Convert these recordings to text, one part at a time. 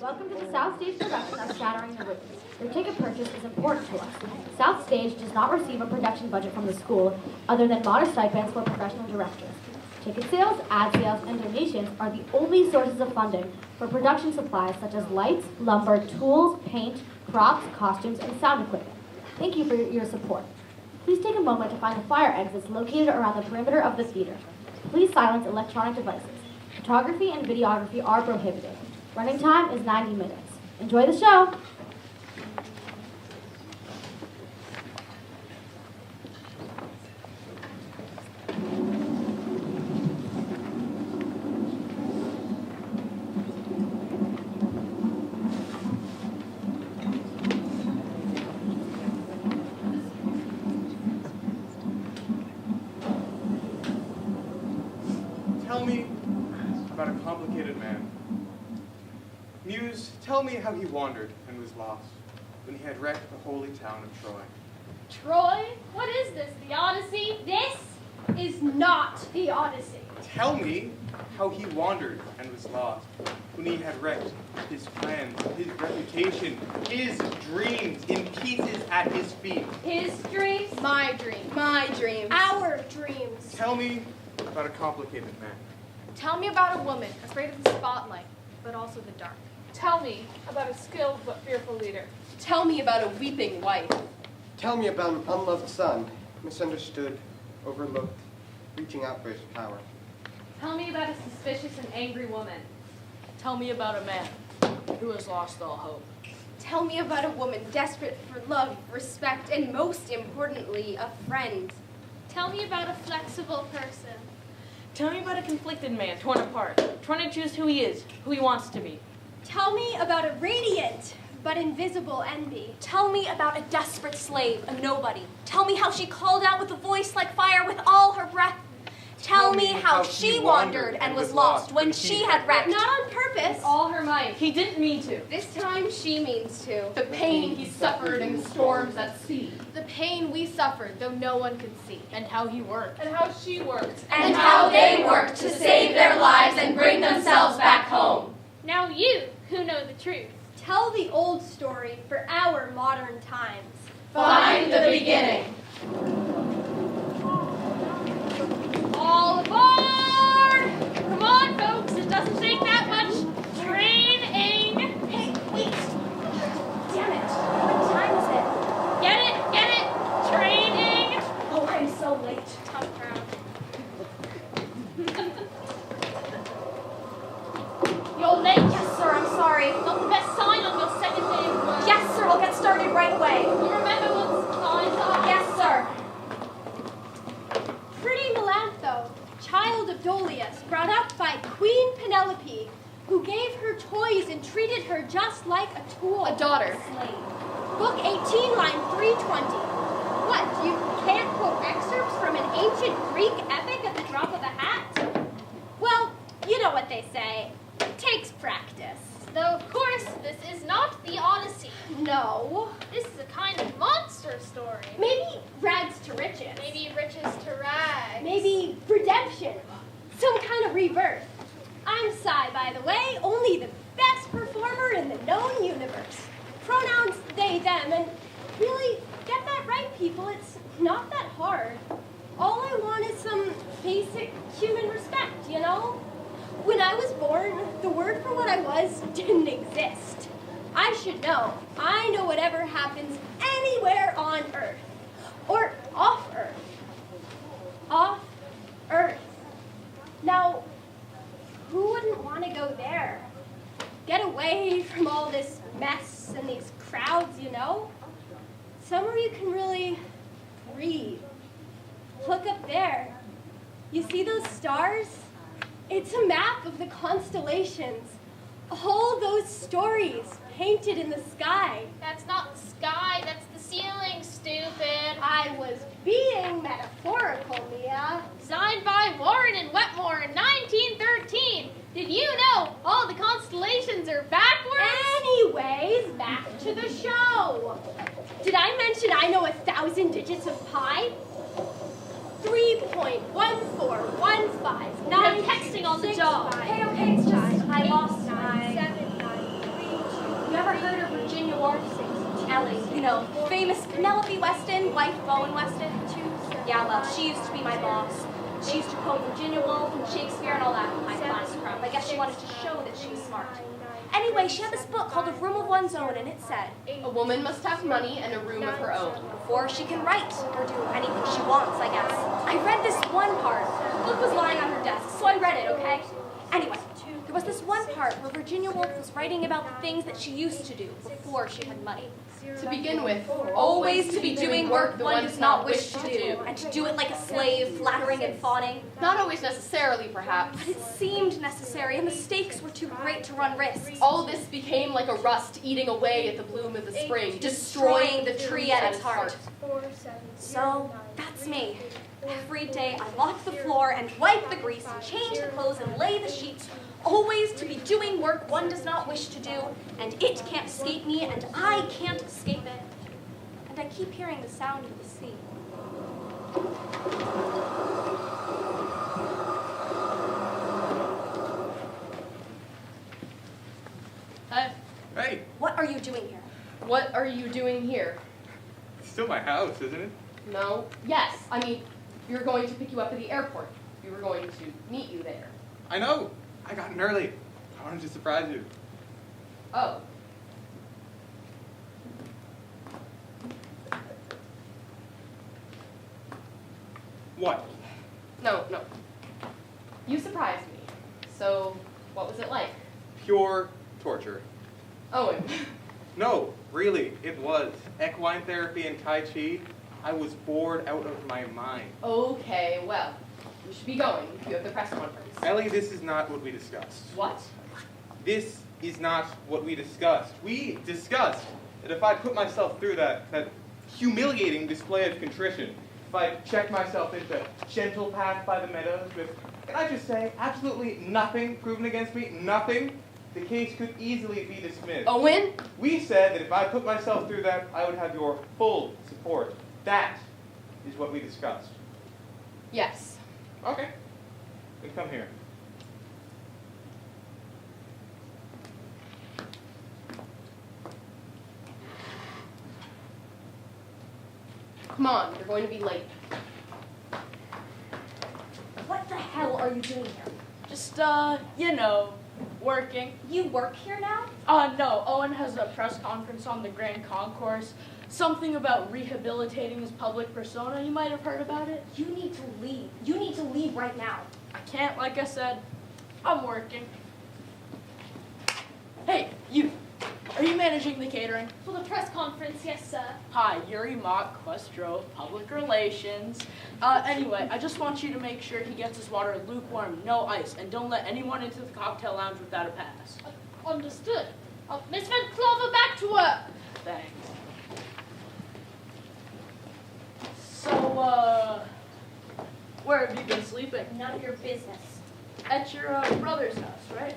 Welcome to the South Stage production of Shattering the Room. Your ticket purchase is important to us. South Stage does not receive a production budget from the school other than modest stipends for professional directors. Ticket sales, ad sales, and donations are the only sources of funding for production supplies such as lights, lumber, tools, paint, props, costumes, and sound equipment. Thank you for your support. Please take a moment to find the fire exits located around the perimeter of the theater. Please silence electronic devices. Photography and videography are prohibited. Running time is 90 minutes. Enjoy the show! Tell me about a complicated man. Muse, tell me how he wandered and was lost when he had wrecked the holy town of Troy. Troy? What is this, the Odyssey? This is not the Odyssey. Tell me how he wandered and was lost when he had wrecked his plans, his reputation, his dreams in pieces at his feet. His dreams? My dreams. My dreams. Our dreams. Tell me about a complicated man. Tell me about a woman afraid of the spotlight, but also the dark. Tell me about a skilled but fearful leader. Tell me about a weeping wife. Tell me about an unloved son, misunderstood, overlooked, reaching out for his power. Tell me about a suspicious and angry woman. Tell me about a man who has lost all hope. Tell me about a woman desperate for love, respect, and most importantly, a friend. Tell me about a flexible person. Tell me about a conflicted man, torn apart, trying to choose who he is, who he wants to be. Tell me about a radiant but invisible envy. Tell me about a desperate slave, a nobody. Tell me how she called out with a voice like fire with all her breath. Tell me how she wandered and was lost when she had wrecked. Not on purpose. With all her might. He didn't mean to. This time she means to. The pain he suffered in the storms at sea. The pain we suffered, though no one could see. And how he worked. And how she worked. And how they worked to save their lives and bring themselves back home. Now you, who know the truth, tell the old story for our modern times. Find the beginning. All aboard! Come on, folks, it doesn't take that much training. Hey, wait! Damn it! What time is it? Get it, training. Oh, I'm so late. Tough crowd. You're late? Yes, sir, I'm sorry. Not the best sign on your second day of work. Yes, sir, I'll get started right away. You remember what's signs are? Yes, sir. Pretty Melantho, child of Dolius, brought up by Queen Penelope, who gave her toys and treated her just like a tool. A daughter. Slave. Book 18, line 320. What, you can't quote excerpts from an ancient Greek epic at the drop of a hat? Well, you know what they say. It takes practice. Though, of course, this is not the Odyssey. No. This is a kind of monster story. Maybe rags to riches. Maybe riches to rags. Maybe redemption. Some kind of rebirth. I'm Sai, by the way, only the best performer in the known universe. Pronouns they, them, and really, get that right, people. It's not that hard. All I want is some basic human respect, you know? When I was born, the word for what I was didn't exist. I should know. I know whatever happens anywhere on Earth. Or off Earth. Off Earth. Now, who wouldn't want to go there? Get away from all this mess and these crowds, you know? Somewhere you can really breathe. Look up there. You see those stars? It's a map of the constellations. All those stories painted in the sky. That's not the sky, that's the ceiling, stupid. I was being metaphorical, Mia. Designed by Warren and Wetmore in 1913. Did you know all the constellations are backwards? Anyways, back to the show. Did I mention I know 1,000 digits of pi? 3.1415. I'm texting on the job. Okay, it's just I lost 9, 7, 9, 3. Ellie, you know, famous Penelope Weston, wife of Owen Weston. Yeah, well, she used to be my boss. She used to quote Virginia Woolf and Shakespeare and all that high class crap. I guess she wanted to show that she was smart. Anyway, she had this book called A Room of One's Own, and it said, A woman must have money and a room of her own. before she can write or do anything she wants, I guess. I read this one part. The book was lying on her desk, so I read it, okay? Anyway, there was this one part where Virginia Woolf was writing about the things that she used to do before she had money. To begin with, Always to be doing work one does not wish to do, and to do it like a slave, flattering and fawning. Not always necessarily, perhaps. But it seemed necessary, and the stakes were too great to run risks. All this became like a rust eating away at the bloom of the spring, Destroying the tree at its heart. So, that's me. Every day I mop the floor and wipe the grease and change the clothes and lay the sheets. Always to be doing work one does not wish to do, and it can't escape me, and I can't escape it. And I keep hearing the sound of the sea. Hey, Hey, What are you doing here? what are you doing here? it's still my house, isn't it? No. Yes, I mean, we were going to pick you up at the airport. We were going to meet you there. I know. I got in early. I wanted to surprise you. Oh. What? No. You surprised me. So, what was it like? Pure torture. Owen. No, really, it was. Equine therapy and Tai Chi. I was bored out of my mind. Okay, well, we should be going. You have the press conference. Ellie, this is not what we discussed. What? This is not what we discussed. We discussed that if I put myself through that humiliating display of contrition, if I checked myself into gentle path by the meadows with, can I just say, absolutely nothing proven against me, nothing, the case could easily be dismissed. Owen? We said that if I put myself through that, I would have your full support. That is what we discussed. Yes. Okay. Then come here. Come on, you're going to be late. What the hell are you doing here? Just, working. You work here now? No, Owen has a press conference on the Grand Concourse. Something about rehabilitating his public persona. You might have heard about it. You need to leave. You need to leave right now. I can't, like I said. I'm working. Hey, you. Are you managing the catering? For the press conference, yes, sir. Hi, Yuri Mock, Questro, Public Relations. Anyway, I just want you to make sure he gets his water lukewarm, no ice, and don't let anyone into the cocktail lounge without a pass. Understood. Miss Van Clover, back to work. Thanks. So, where have you been sleeping? None of your business. At your brother's house, right?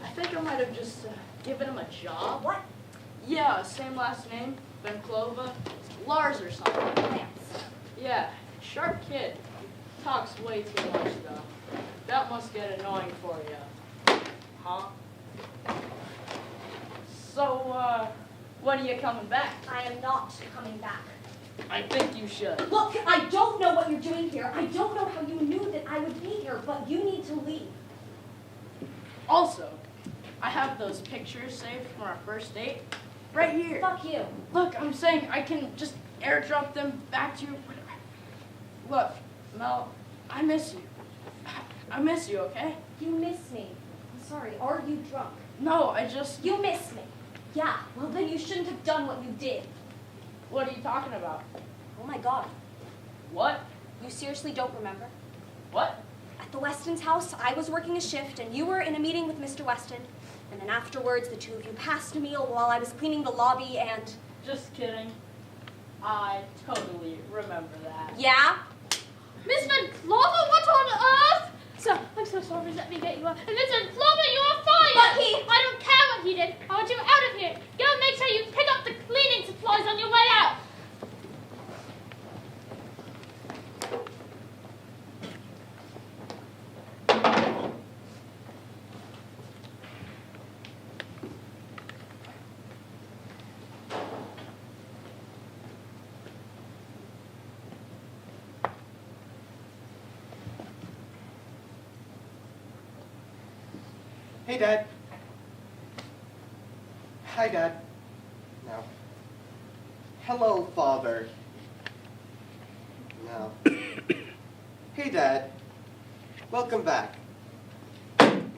I think I might have just given him a job. What? Yeah, same last name, Benclova, Lars or something. Plants. Yeah, sharp kid. Talks way too much though. That must get annoying for you. Huh? So, when are you coming back? I am not coming back. I think you should. Look, I don't know what you're doing here. I don't know how you knew that I would be here, but you need to leave. Also, I have those pictures saved from our first date. Right here. Fuck you. Look, I'm saying I can just airdrop them back to you. Look, Mel, I miss you. I miss you, okay? You miss me. I'm sorry. Are you drunk? No, I just... You miss me. Yeah, well then you shouldn't have done what you did. What are you talking about? Oh my God. What? You seriously don't remember? What? At the Weston's house, I was working a shift and you were in a meeting with Mr. Weston. And then afterwards, the two of you passed a meal while I was cleaning the lobby and... Just kidding. I totally remember that. Yeah? Miss Van Clover, what on earth? Sir, I'm so sorry. Let me get you out. And Miss Van Clover, you are fired. But he... I don't care what he did. I want you out of here. Go and make sure you pick up the cleaning supplies on your way out. Hey, Dad. Hi, Dad. No. Hello, Father. No. Hey, Dad. Welcome back.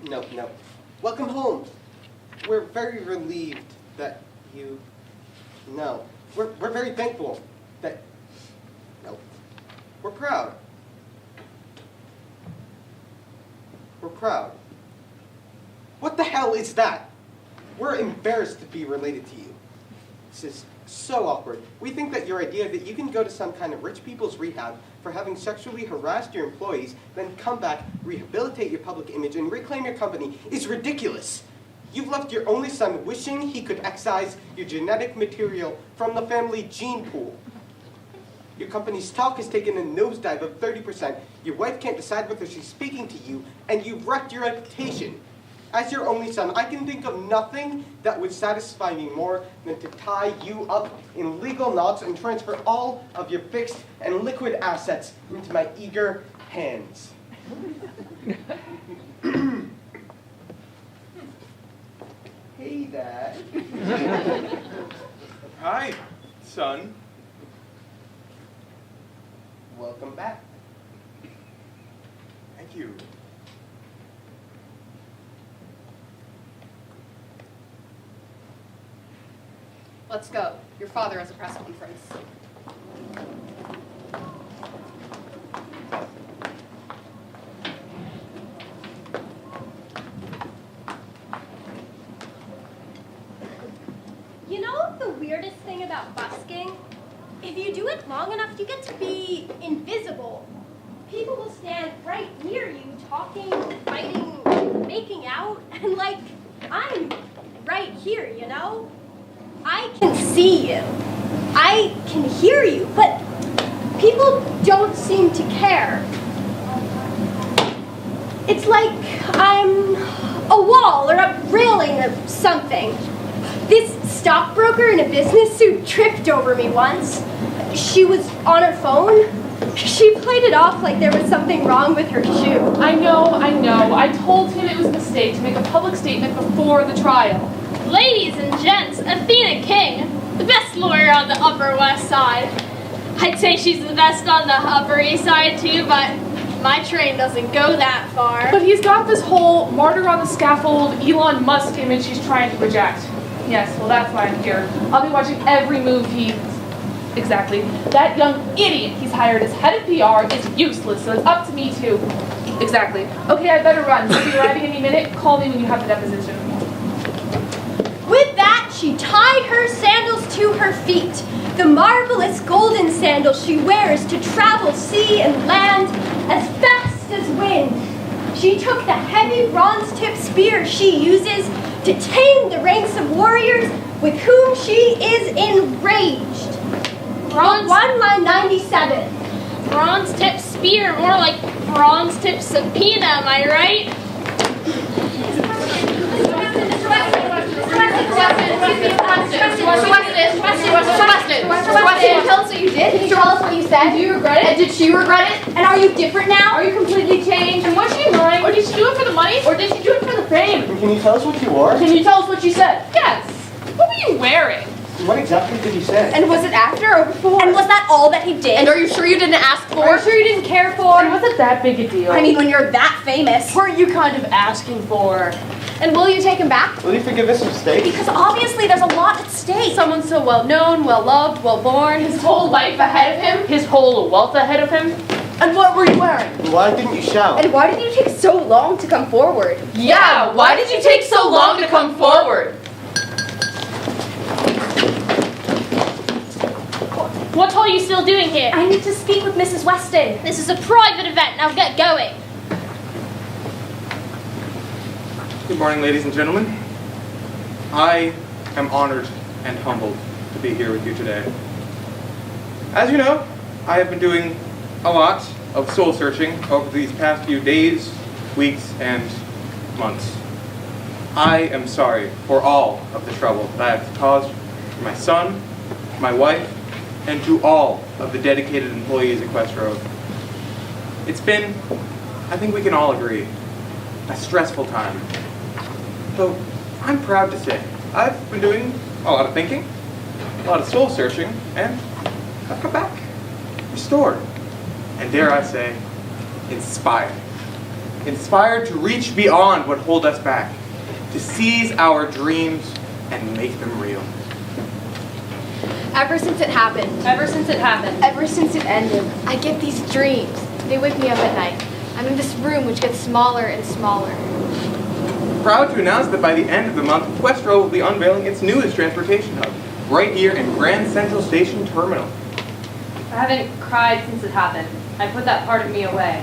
No. Welcome home. We're very relieved that you... No. We're very thankful that... No. We're proud. We're proud. What the hell is that? We're embarrassed to be related to you. This is so awkward. We think that your idea that you can go to some kind of rich people's rehab for having sexually harassed your employees, then come back, rehabilitate your public image, and reclaim your company is ridiculous. You've left your only son wishing he could excise your genetic material from the family gene pool. Your company's stock has taken a nosedive of 30%. Your wife can't decide whether she's speaking to you, and you've wrecked your reputation. As your only son, I can think of nothing that would satisfy me more than to tie you up in legal knots and transfer all of your fixed and liquid assets into my eager hands. Hey, Dad. Hi, son. Welcome back. Thank you. Let's go. Your father has a press conference. You know the weirdest thing about busking? If you do it long enough, you get to be invisible. People will stand right near you, talking, fighting, making out, and like, I'm right here, you know? I can see you. I can hear you, but people don't seem to care. It's like I'm a wall or a railing or something. This stockbroker in a business suit tripped over me once. She was on her phone. She played it off like there was something wrong with her shoe. I know. I told him it was a mistake to make a public statement before the trial. Ladies and gents, Athena King, the best lawyer on the Upper West Side. I'd say she's the best on the Upper East Side too, but my train doesn't go that far. But he's got this whole martyr on the scaffold, Elon Musk image he's trying to project. Yes, well that's why I'm here. I'll be watching every move he... Exactly. That young idiot he's hired as head of PR is useless, so it's up to me too. Exactly. Okay, I better run. She'll be arriving any minute. Call me when you have the deposition. With that, she tied her sandals to her feet, the marvelous golden sandals she wears to travel sea and land as fast as wind. She took the heavy bronze-tipped spear she uses to tame the ranks of warriors with whom she is enraged. One line 97. Bronze-tipped spear, more like bronze-tipped subpoena, am I right? Can you tell us what you did? Can you tell us what you said? Do you regret it? And did she regret it? And are you different now? Are you completely changed? And was she lying? Or did she do it for the money? Or did she do it for the fame? And can you tell us what you wore? Can you tell us what you said? Yes. What were you wearing? What exactly did you say? And was it after or before? And was that all that he did? And are you sure you didn't ask for? Are you sure you didn't care for? And was it that big a deal? I mean, when you're that famous. Weren't you kind of asking for? And will you take him back? Will you forgive this mistake? Because obviously there's a lot at stake. Someone so well known, well loved, well born. His whole life ahead of him? His whole wealth ahead of him? And what were you wearing? Why didn't you shout? And why did you take so long to come forward? Yeah, why did you take so long to come forward? What are you still doing here? I need to speak with Mrs. Weston. This is a private event, now get going. Good morning, ladies and gentlemen. I am honored and humbled to be here with you today. As you know, I have been doing a lot of soul searching over these past few days, weeks, and months. I am sorry for all of the trouble that I have caused for my son, my wife, and to all of the dedicated employees at Quest Road. It's been, I think we can all agree, a stressful time. So I'm proud to say I've been doing a lot of thinking, a lot of soul searching, and I've come back, restored, and dare I say, inspired. Inspired to reach beyond what hold us back, to seize our dreams and make them real. Ever since it happened. Ever since it happened. Ever since it ended. I get these dreams. They wake me up at night. I'm in this room which gets smaller and smaller. Proud to announce that by the end of the month, Questro will be unveiling its newest transportation hub, right here in Grand Central Station Terminal. I haven't cried since it happened. I put that part of me away.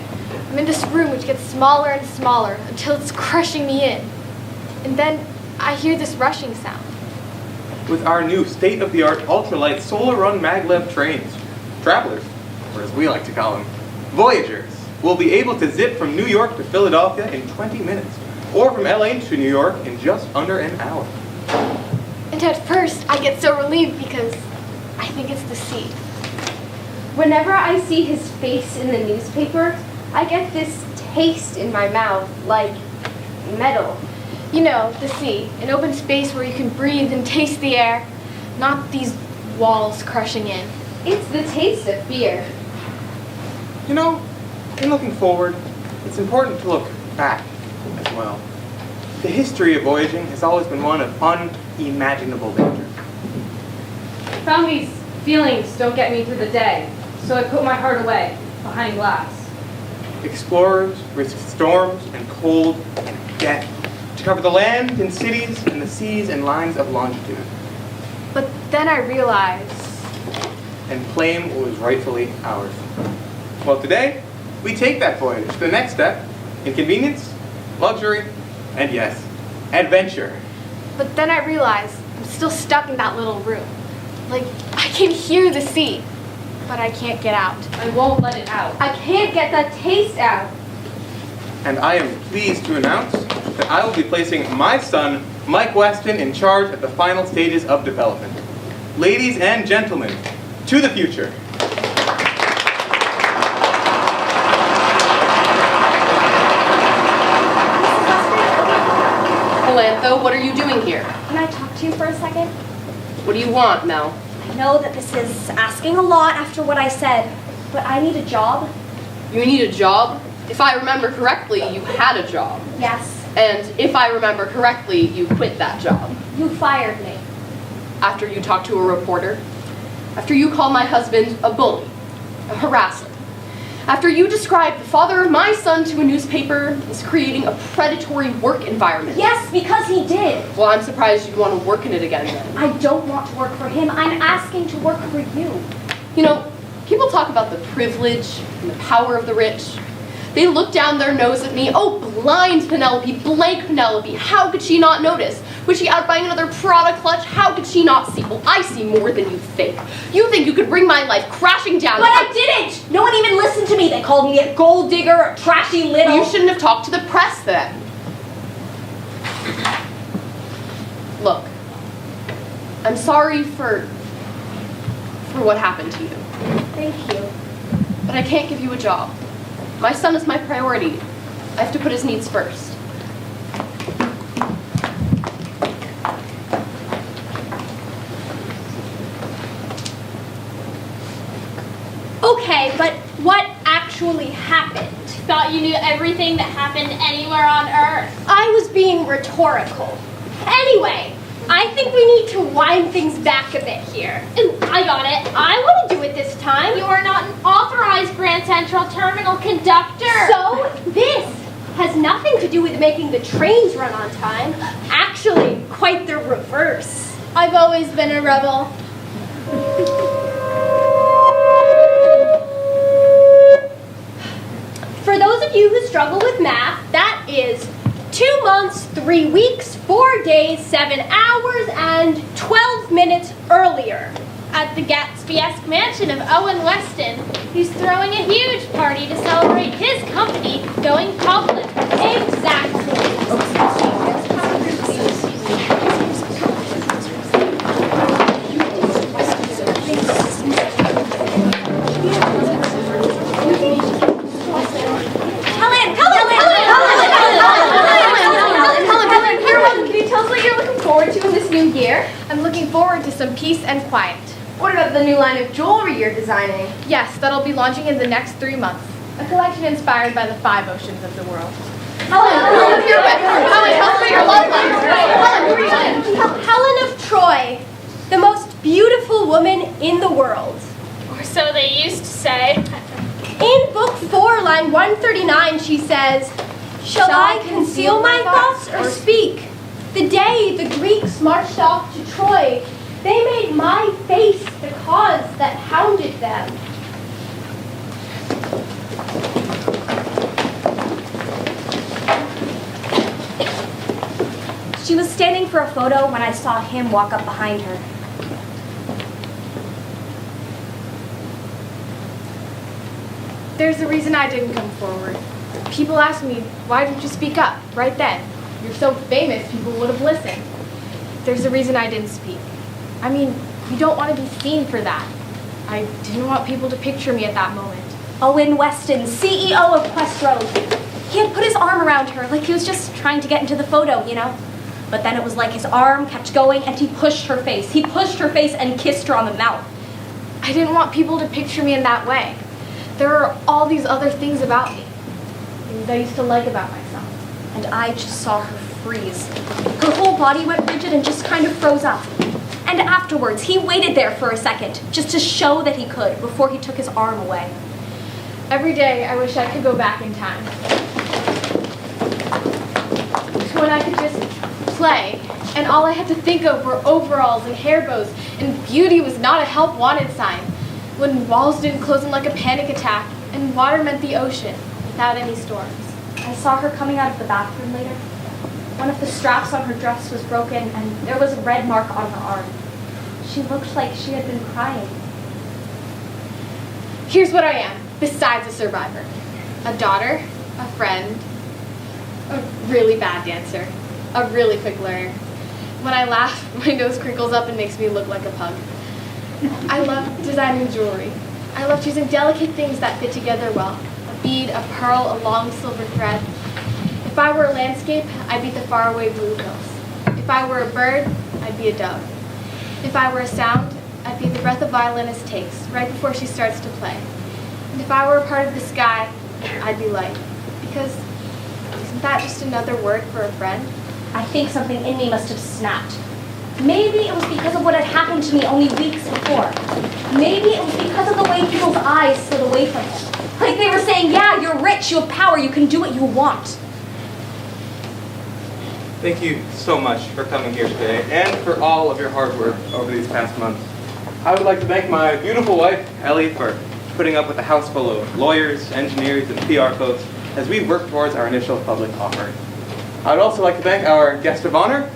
I'm in this room which gets smaller and smaller until it's crushing me in. And then I hear this rushing sound. With our new state-of-the-art ultralight solar-run maglev trains, travelers, or as we like to call them, voyagers, will be able to zip from New York to Philadelphia in 20 minutes, or from LA to New York in just under an hour. And at first, I get so relieved because I think it's the sea. Whenever I see his face in the newspaper, I get this taste in my mouth, like metal. You know, the sea, an open space where you can breathe and taste the air, not these walls crushing in. It's the taste of fear. You know, in looking forward, it's important to look back as well. The history of voyaging has always been one of unimaginable danger. I found these feelings don't get me through the day, so I put my heart away, behind glass. Explorers risk storms and cold and death to cover the land and cities and the seas and lines of longitude, But then I realized, and claim what was rightfully ours. Well, today, we take that voyage to the next step in convenience, luxury, and yes, adventure. I'm still stuck in that little room. Like, I can hear the sea, but I can't get out. I won't let it out. I can't get that taste out. And I am pleased to announce that I will be placing my son, Mike Weston, in charge at the final stages of development. Ladies and gentlemen, to the future. Melantho, what are you doing here? Can I talk to you for a second? What do you want, Mel? I know that this is asking a lot after what I said, but I need a job. You need a job? If I remember correctly, you had a job. Yes. And if I remember correctly, you quit that job. You fired me. After you talked to a reporter. After you called my husband a bully, a harasser. After you described the father of my son to a newspaper as creating a predatory work environment. Yes, because he did. Well, I'm surprised you'd want to work in it again then. I don't want to work for him. I'm asking to work for you. You know, people talk about the privilege and the power of the rich. They look down their nose at me. Oh, blind Penelope, blank Penelope. How could she not notice? Was she out buying another Prada clutch? How could she not see? Well, I see more than you think. You think you could bring my life crashing down. But I didn't! No one even listened to me. They called me a gold digger, a trashy little... You shouldn't have talked to the press then. Look, I'm sorry for what happened to you. Thank you. But I can't give you a job. My son is my priority. I have to put his needs first. Okay, but what actually happened? Thought you knew everything that happened anywhere on Earth. I was being rhetorical. Anyway, I think we need to wind things back a bit here. Ooh, I got it. I want to do it this time. You are not an authorized Grand Central Terminal conductor. So, this has nothing to do with making the trains run on time. Actually, quite the reverse. I've always been a rebel. For those of you who struggle with math, that is 2 months, 3 weeks, 4 days, 7 hours, and 12 minutes earlier. At the Gatsby-esque mansion of Owen Weston, who's throwing a huge party to celebrate his company going public. Exactly. Helen, hear Can you tell us what you're looking forward to in this new year? I'm looking forward to some peace and quiet. What about the new line of jewelry you're designing? Yes, that'll be launching in the next 3 months. A collection inspired by the 5 oceans of the world. Helen, You're with. Helen, tell us your love life. Helen, who are you with? Helen of Troy, the most beautiful woman in the world. Or so they used to say. In Book 4, line 139, she says, "Shall I conceal my thoughts or speak? The day the Greeks marched off to Troy, they made my face the cause that hounded them." She was standing for a photo when I saw him walk up behind her. There's a reason I didn't come forward. People ask me, why didn't you speak up right then? You're so famous, people would have listened. There's a reason I didn't speak. I mean, you don't want to be seen for that. I didn't want people to picture me at that moment. Owen Weston, CEO of Quest Road. He had put his arm around her like he was just trying to get into the photo, you know? But then it was like his arm kept going and he pushed her face. He pushed her face and kissed her on the mouth. I didn't want people to picture me in that way. There are all these other things about me. Things I used to like about myself. And I just saw her freeze. Her whole body went rigid and just kind of froze up. And afterwards, he waited there for a second, just to show that he could, before he took his arm away. Every day, I wish I could go back in time. To when I could just play, and all I had to think of were overalls and hair bows, and beauty was not a help wanted sign. When walls didn't close in like a panic attack, and water meant the ocean, without any storms. I saw her coming out of the bathroom later. One of the straps on her dress was broken, and there was a red mark on her arm. She looked like she had been crying. Here's what I am, besides a survivor. A daughter, a friend, a really bad dancer, a really quick learner. When I laugh, my nose crinkles up and makes me look like a pug. I love designing jewelry. I love choosing delicate things that fit together well. A bead, a pearl, a long silver thread. If I were a landscape, I'd be the faraway blue hills. If I were a bird, I'd be a dove. If I were a sound, I'd be the breath a violinist takes right before she starts to play. And if I were a part of the sky, I'd be light. Because isn't that just another word for a friend? I think something in me must have snapped. Maybe it was because of what had happened to me only weeks before. Maybe it was because of the way people's eyes slid away from it. Like they were saying, yeah, you're rich, you have power, you can do what you want. Thank you so much for coming here today and for all of your hard work over these past months. I would like to thank my beautiful wife, Ellie, for putting up with a house full of lawyers, engineers, and PR folks as we work towards our initial public offering. I would also like to thank our guest of honor,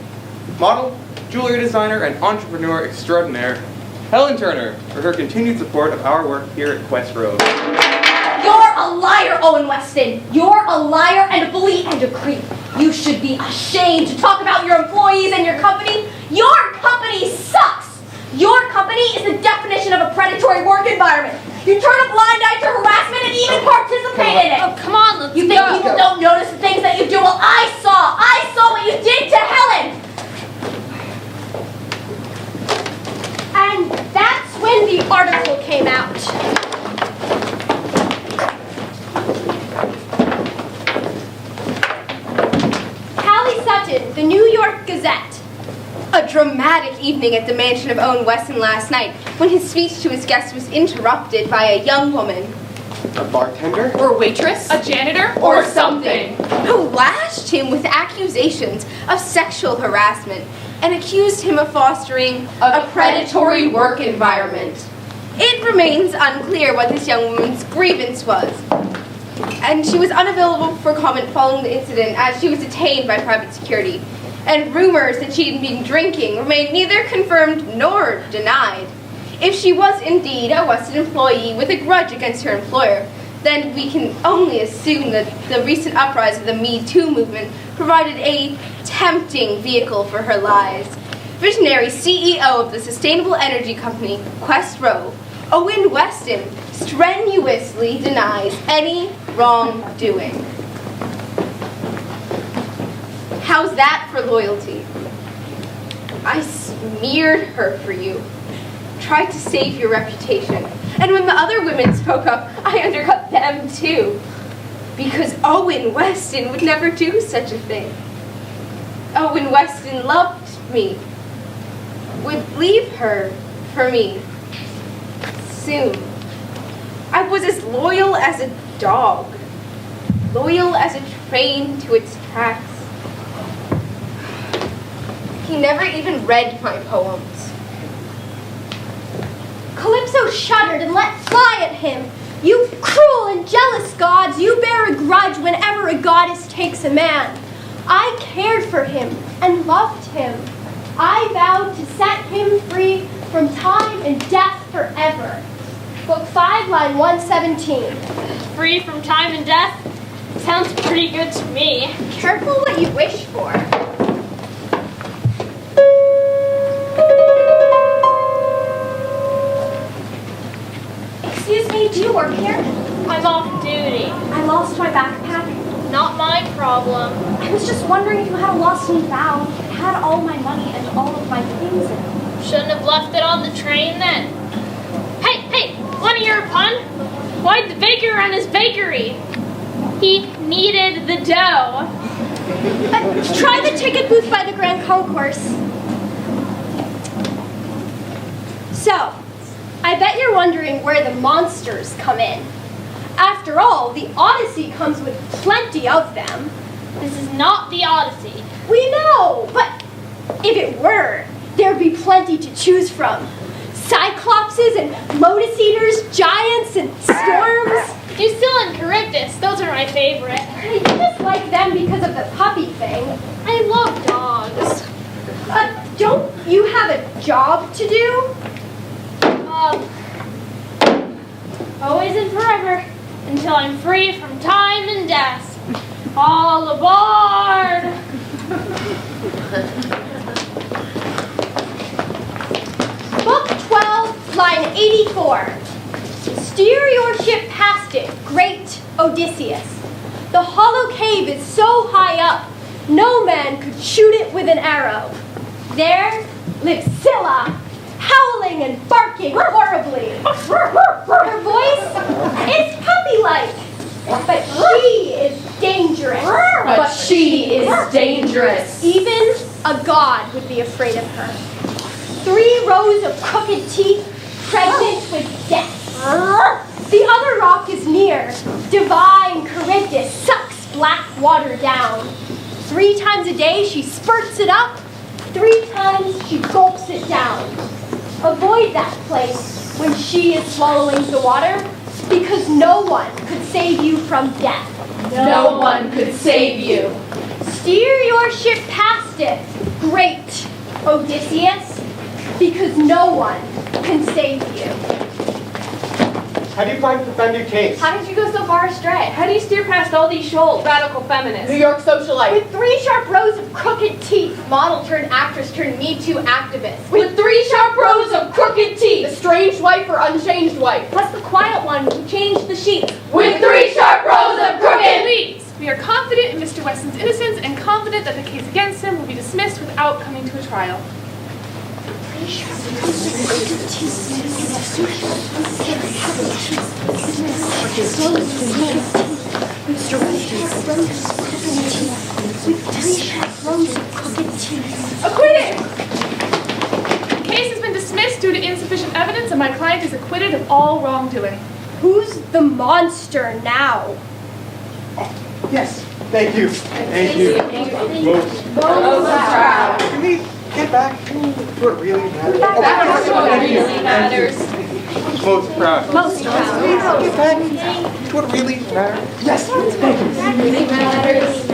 model, jewelry designer, and entrepreneur extraordinaire, Helen Turner, for her continued support of our work here at Quest Road. You're a liar, Owen Weston. You're a liar and a bully and a creep. You should be ashamed to talk about your employees and your company. Your company sucks. Your company is the definition of a predatory work environment. You turn a blind eye to harassment and even participate in it. Oh, come on, let's You think people don't notice the things that you do? Well, I saw what you did to Helen. And that's when the article came out. Callie Sutton, the New York Gazette. A dramatic evening at the mansion of Owen Weston last night when his speech to his guests was interrupted by a young woman. A bartender? Or waitress? A janitor? Or something. Who lashed him with accusations of sexual harassment and accused him of fostering a predatory work environment. It remains unclear what this young woman's grievance was, and she was unavailable for comment following the incident as she was detained by private security, and rumors that she had been drinking remained neither confirmed nor denied. If she was indeed a Weston employee with a grudge against her employer, then we can only assume that the recent uprising of the Me Too movement provided a tempting vehicle for her lies. Visionary CEO of the sustainable energy company Quest Road, Owen Weston, strenuously denies any wrongdoing. How's that for loyalty? I smeared her for you, tried to save your reputation. And when the other women spoke up, I undercut them too. Because Owen Weston would never do such a thing. Owen Weston loved me, would leave her for me soon. I was as loyal as a dog, loyal as a train to its tracks. He never even read my poems. Calypso shuddered and let fly at him. You cruel and jealous gods, you bear a grudge whenever a goddess takes a man. I cared for him and loved him. I vowed to set him free from time and death forever. Book 5, line 117. Free from time and death? Sounds pretty good to me. Careful what you wish for. Excuse me, do you work here? I'm off duty. I lost my backpack. Not my problem. I was just wondering if you had a lost and found. It had all my money and all of my things in it. Shouldn't have left it on the train then. Hey, wanna hear a pun? Why'd the baker run his bakery? He needed the dough. Try the ticket booth by the Grand Concourse. So, I bet you're wondering where the monsters come in. After all, the Odyssey comes with plenty of them. This is not the Odyssey. We know, but if it were, there'd be plenty to choose from. Cyclopses and Lotus Eaters, giants and storms. You're still in Charybdis. Those are my favorite. I just like them because of the puppy thing. I love dogs. Don't you have a job to do? Always and forever, until I'm free from time and death. All aboard! Book 12, line 84. Steer your ship past it, great Odysseus. The hollow cave is so high up, no man could shoot it with an arrow. There lives Scylla, howling and barking horribly. Her voice is puppy-like, but she is dangerous. But she is dangerous. Even a god would be afraid of her. 3 rows of crooked teeth, pregnant with death. The other rock is near. Divine Charybdis sucks black water down. 3 times a day she spurts it up. 3 times she gulps it down. Avoid that place when she is swallowing the water, because no one could save you from death. No one could save you. Steer your ship past it, great Odysseus, because no one can save you. How do you plan to defend your case? How did you go so far astray? How do you steer past all these shoals? Radical feminists. New York socialite. With 3 sharp rows of crooked teeth. Model turned actress turned Me Too activist. With 3 sharp rows of crooked teeth. Estranged wife or unchanged wife. Plus the quiet one who changed the sheets. With 3 sharp rows of crooked Please, we are confident in Mr. Weston's innocence and confident that the case against him will be dismissed without coming to a trial. Acquitted! The case has been dismissed due to insufficient evidence, and my client is acquitted of all wrongdoing. Who's the monster now? Yes, thank you. Thank you. Most proud. Can we get back to what really matters? Back to what really matters. Most proud. Most proud. Please get back to what really matters. Yes, thank you. Really matters.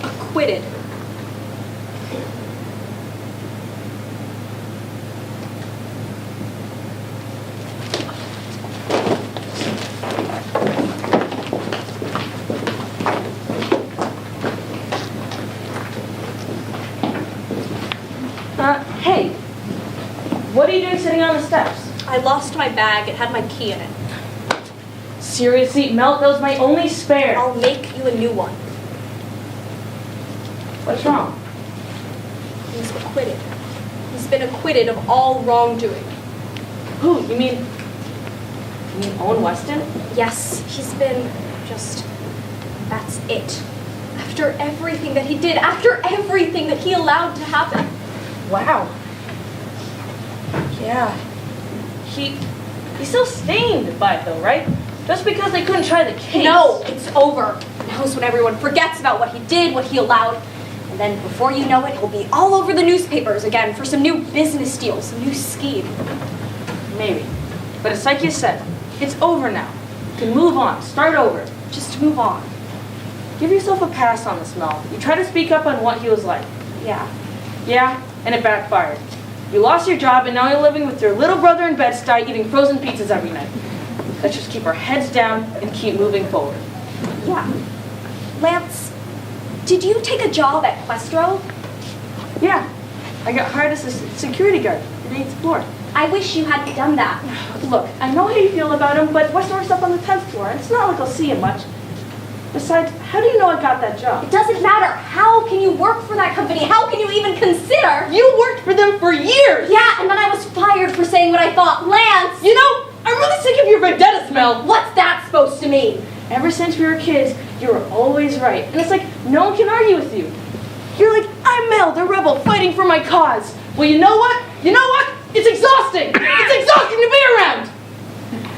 Acquitted. Hey, what are you doing sitting on the steps? I lost my bag. It had my key in it. Seriously, Mel, that was my only spare. I'll make you a new one. What's wrong? He's acquitted. He's been acquitted of all wrongdoing. Who? You mean Owen Weston? Yes, he's been just... That's it. After everything that he did, after everything that he allowed to happen. Wow. Yeah. He's still stained by it though, right? Just because they couldn't try the case. No, it's over. Now's when everyone forgets about what he did, what he allowed. And then before you know it, he'll be all over the newspapers again for some new business deal, some new scheme. Maybe. But it's like you said, it's over now. You can move on, start over. Just move on. Give yourself a pass on this, Mel. You tried to speak up on what he was like. Yeah. Yeah, and it backfired. You lost your job and now you're living with your little brother in Bed-Stuy eating frozen pizzas every night. Let's just keep our heads down and keep moving forward. Yeah. Lance, did you take a job at Questro? Yeah, I got hired as a security guard at 8th floor. I wish you hadn't done that. Look, I know how you feel about him, but Westmore's up on the 10th floor, and it's not like I'll see him much. Besides, how do you know I got that job? It doesn't matter. How can you work for that company? How can you even consider? You worked for them for years! Yeah, and then I was fired for saying what I thought. Lance! You know, I'm really sick of your vendetta smell. What's that supposed to mean? Ever since we were kids, you were always right. And it's like, no one can argue with you. You're like, I'm Mel, the rebel, fighting for my cause. Well, you know what? You know what? It's exhausting! It's exhausting to be around!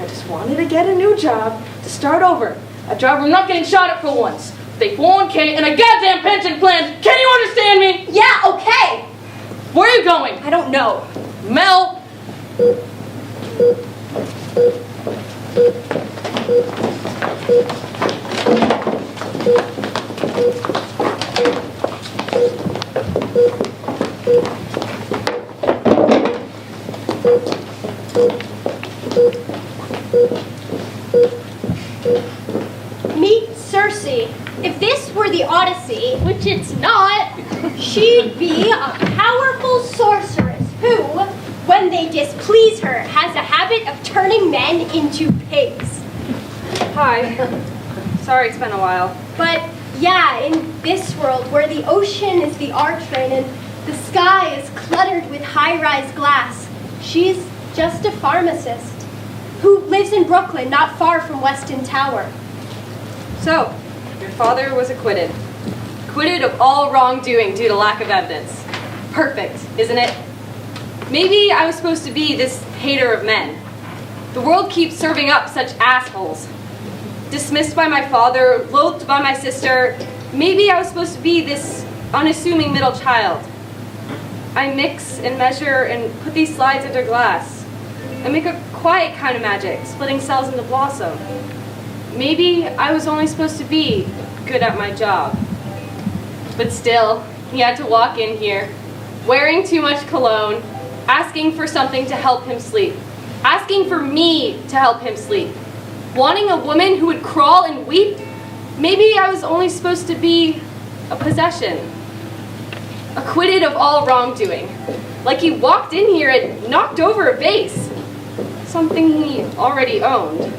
I just wanted to get a new job, to start over. A job where I'm not getting shot at for once. With a 401k and a goddamn pension plan. Can you understand me? Yeah, okay. Where are you going? I don't know. Mel! Meet Circe. If this were the Odyssey, Which it's not. she'd be a powerful sorceress who, when they displease her, has a habit of turning men into pigs. Hi. Sorry, it's been a while. But yeah, in this world where the ocean is the archtrain and the sky is cluttered with high-rise glass, she's just a pharmacist who lives in Brooklyn, not far from Weston Tower. So, your father was acquitted. Acquitted of all wrongdoing due to lack of evidence. Perfect, isn't it? Maybe I was supposed to be this hater of men. The world keeps serving up such assholes. Dismissed by my father, loathed by my sister. Maybe I was supposed to be this unassuming middle child. I mix and measure and put these slides under glass. I make a quiet kind of magic, splitting cells into blossom. Maybe I was only supposed to be good at my job. But still, he had to walk in here, wearing too much cologne, asking for something to help him sleep, asking for me to help him sleep, wanting a woman who would crawl and weep. Maybe I was only supposed to be a possession. Acquitted of all wrongdoing. Like he walked in here and knocked over a vase. Something he already owned.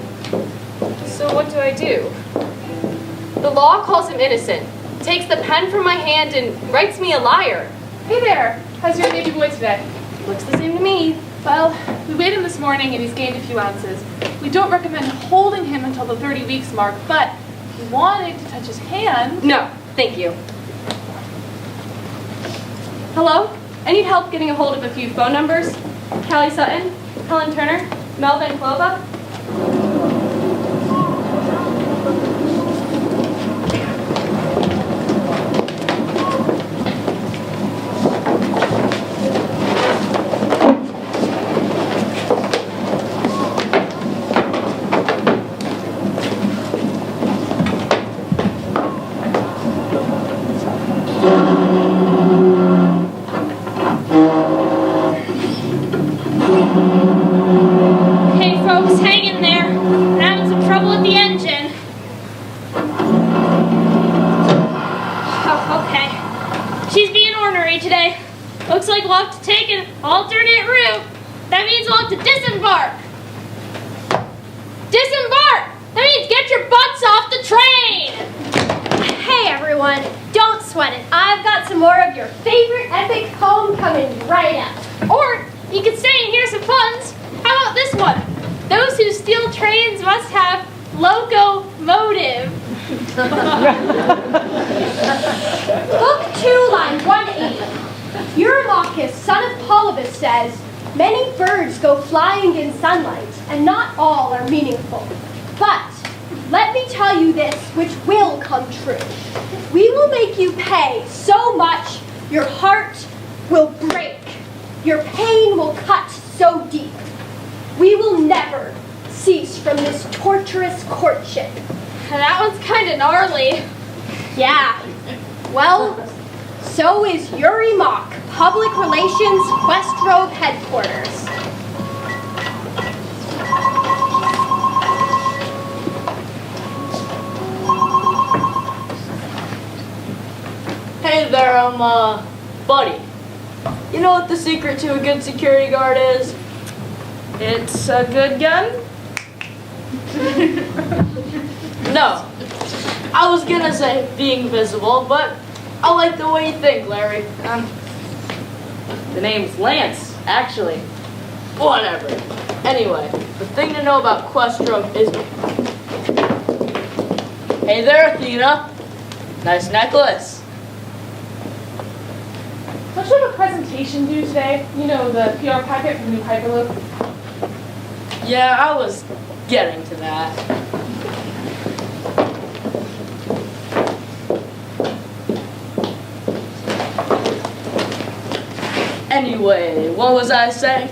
So what do? The law calls him innocent, takes the pen from my hand and writes me a liar. Hey there. How's your baby boy today? Looks the same to me. Well, we weighed him this morning and he's gained a few ounces. We don't recommend holding him until the 30 weeks mark, but if you wanted to touch his hand... No, thank you. Hello? I need help getting a hold of a few phone numbers. Callie Sutton, Helen Turner, Melvin Klova. Hey folks, hang in there. We're having some trouble with the engine. Oh, okay. She's being ornery today. Looks like we'll have to take it an alternate route. That means we'll have to disembark. Disembark! That means get your butts off the train! Hey everyone, don't sweat it. I've got some more of your favorite epic poem coming right up. Or you can stay and hear some puns. How about this one? Those who steal trains must have locomotive. Book 2, line 180. Eurymachus, son of Polybus, says, many birds go flying in sunlight, and not all are meaningful. But let me tell you this, which will come true. We will make you pay so much your heart will break. Your pain will cut so deep. We will never cease from this torturous courtship. That one's kind of gnarly. Yeah. Well, so is Eurymach, Public Relations, Questrove Headquarters. Hey there, buddy. You know what the secret to a good security guard is? It's a good gun? No. I was gonna say being visible, but I like the way you think, Larry. The name's Lance, actually. Whatever. Anyway, the thing to know about Questrove is... Hey there, Athena. Nice necklace. Don't you have a presentation due today? You know, the PR packet for the new Hyperloop? Yeah, I was getting to that. Anyway, what was I saying?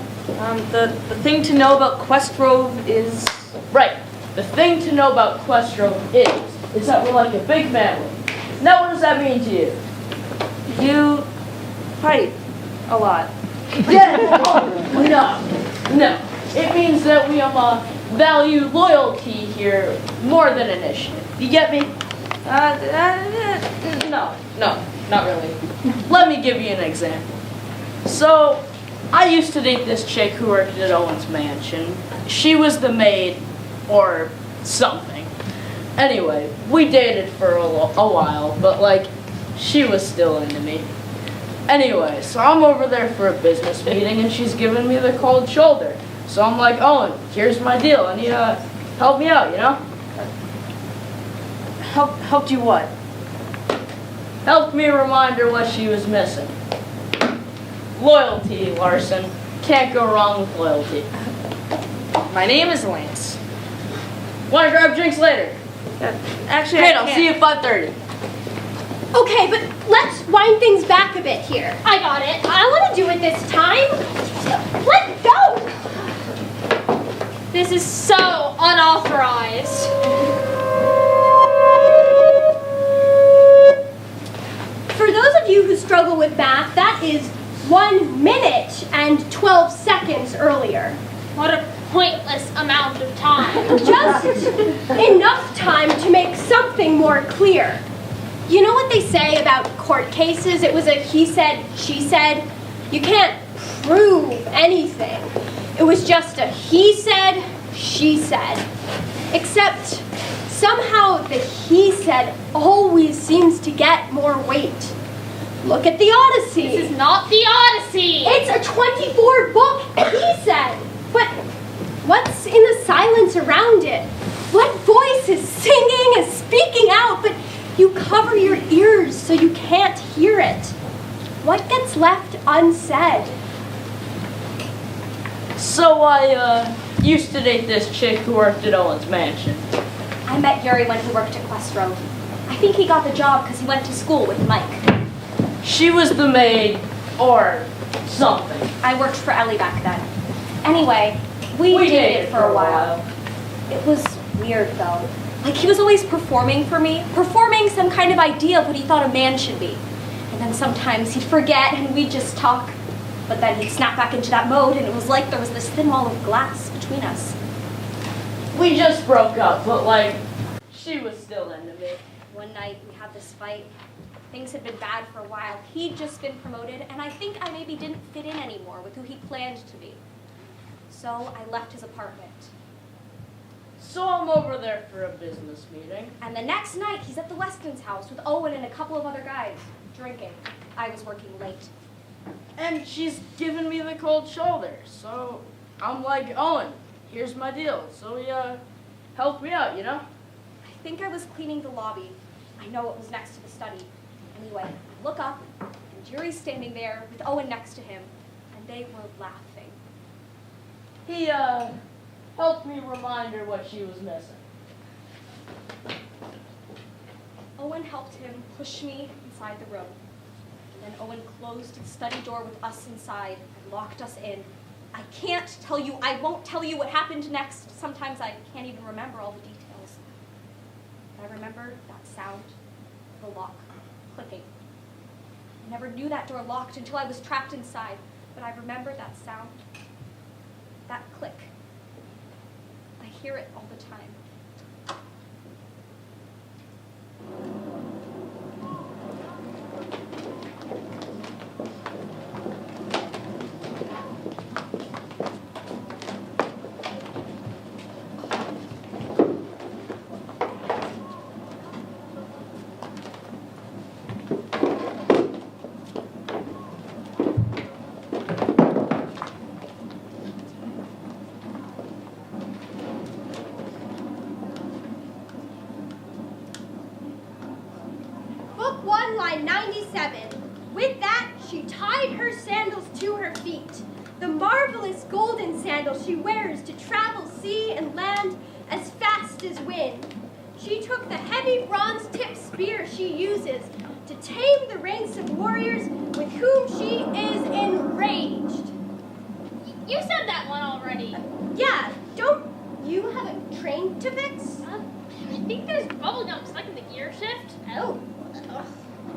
The thing to know about Questrove is... Right. The thing to know about Questrove is that we're like a big family. Now what does that mean to you? You fight a lot. No. It means that we value loyalty here more than initiative. You get me? No, not really. Let me give you an example. So, I used to date this chick who worked at Owen's mansion. She was the maid, or something. Anyway, we dated for a while, but she was still into me. Anyway, so I'm over there for a business meeting, and she's giving me the cold shoulder. So I'm like, Owen, here's my deal. I need to help me out, you know? Helped you what? Helped me remind her what she was missing. Loyalty, Larson. Can't go wrong with loyalty. My name is Lance. Want to grab drinks later? Actually, great, I'll see you at 5:30. Okay, but let's wind things back a bit here. I got it. I want to do it this time. Let go! This is so unauthorized. For those of you who struggle with math, that is 1 minute and 12 seconds earlier. What a pointless amount of time. Just enough time to make something more clear. You know what they say about court cases? It was a he said, she said. You can't prove anything. It was just a he said, she said. Except somehow the he said always seems to get more weight. Look at the Odyssey. This is not the Odyssey. It's a 24-book he said. But what's in the silence around it? What voice is singing, is speaking out, but you cover your ears so you can't hear it? What gets left unsaid? So I used to date this chick who worked at Owen's mansion. I met Yuri when he worked at Questrove. I think he got the job because he went to school with Mike. She was the maid, or something. I worked for Ellie back then. Anyway, we dated for a while. It was weird though. Like he was always performing for me, performing some kind of idea of what he thought a man should be. And then sometimes he'd forget and we'd just talk. But then he'd snap back into that mode and it was like there was this thin wall of glass between us. We just broke up, but she was still into me. One night we had this fight. Things had been bad for a while. He'd just been promoted, and I think I maybe didn't fit in anymore with who he planned to be. So I left his apartment. So I'm over there for a business meeting. And the next night, he's at the Weston's house with Owen and a couple of other guys, drinking. I was working late. And she's giving me the cold shoulder. So I'm like, Owen, here's my deal. So he helped me out, you know? I think I was cleaning the lobby. I know it was next to the study. Anyway, I look up, and Jerry's standing there with Owen next to him, and they were laughing. He helped me remind her what she was missing. Owen helped him push me inside the room. And then Owen closed the study door with us inside and locked us in. I can't tell you, I won't tell you what happened next. Sometimes I can't even remember all the details. But I remember that sound, the lock, clicking. I never knew that door locked until I was trapped inside. But I remember that sound, that click. I hear it all the time. Book 1, line 97. With that, she tied her sandals to her feet, the marvelous golden sandals she wears to travel sea and land as fast as wind. She took the heavy bronze-tipped spear she uses to tame the ranks of warriors with whom she is enraged. You said that one already. Yeah, don't you have a train to fix? I think there's bubblegum stuck in the gear shift. Oh.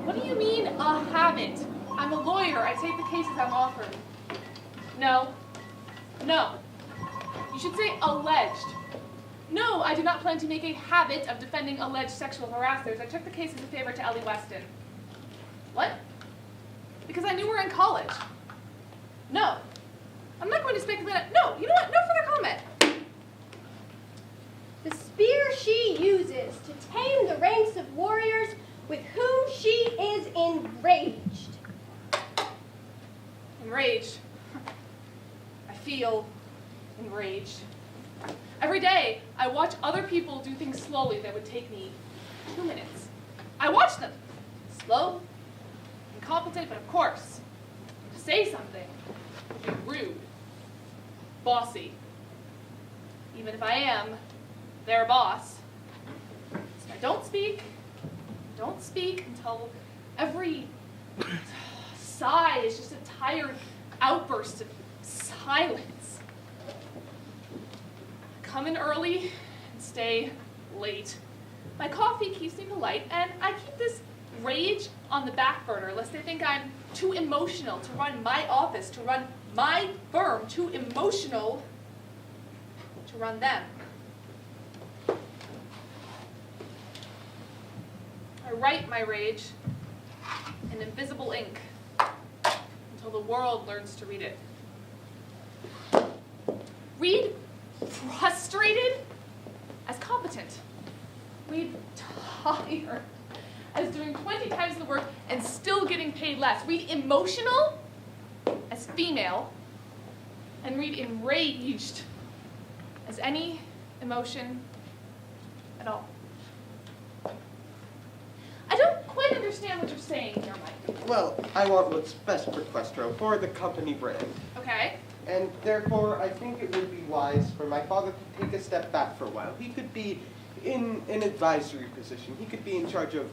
What do you mean, a habit? I'm a lawyer. I take the cases I'm offered. No. No. You should say alleged. No, I do not plan to make a habit of defending alleged sexual harassers. I took the case as a favor to Ellie Weston. What? Because I knew we were in college. No. I'm not going to speculate. No, you know what? No further comment. The spear she uses to tame the ranks of warriors with whom she is enraged. Enraged. I feel enraged. Every day, I watch other people do things slowly that would take me 2 minutes. I watch them. Slow, incompetent, but of course, to say something would be rude, bossy. Even if I am their boss. So I don't speak until every sigh is just a tired outburst of silence. Come in early and stay late. My coffee keeps me polite, and I keep this rage on the back burner lest they think I'm too emotional to run my office, to run my firm, too emotional to run them. I write my rage in invisible ink until the world learns to read it. Read frustrated as competent. Read tired as doing 20 times the work and still getting paid less. Read emotional as female, and read enraged as any emotion at all. I don't quite understand what you're saying here, Mike. Well, I want what's best for Questro, for the company brand. Okay. And therefore, I think it would be wise for my father to take a step back for a while. He could be in an advisory position. He could be in charge of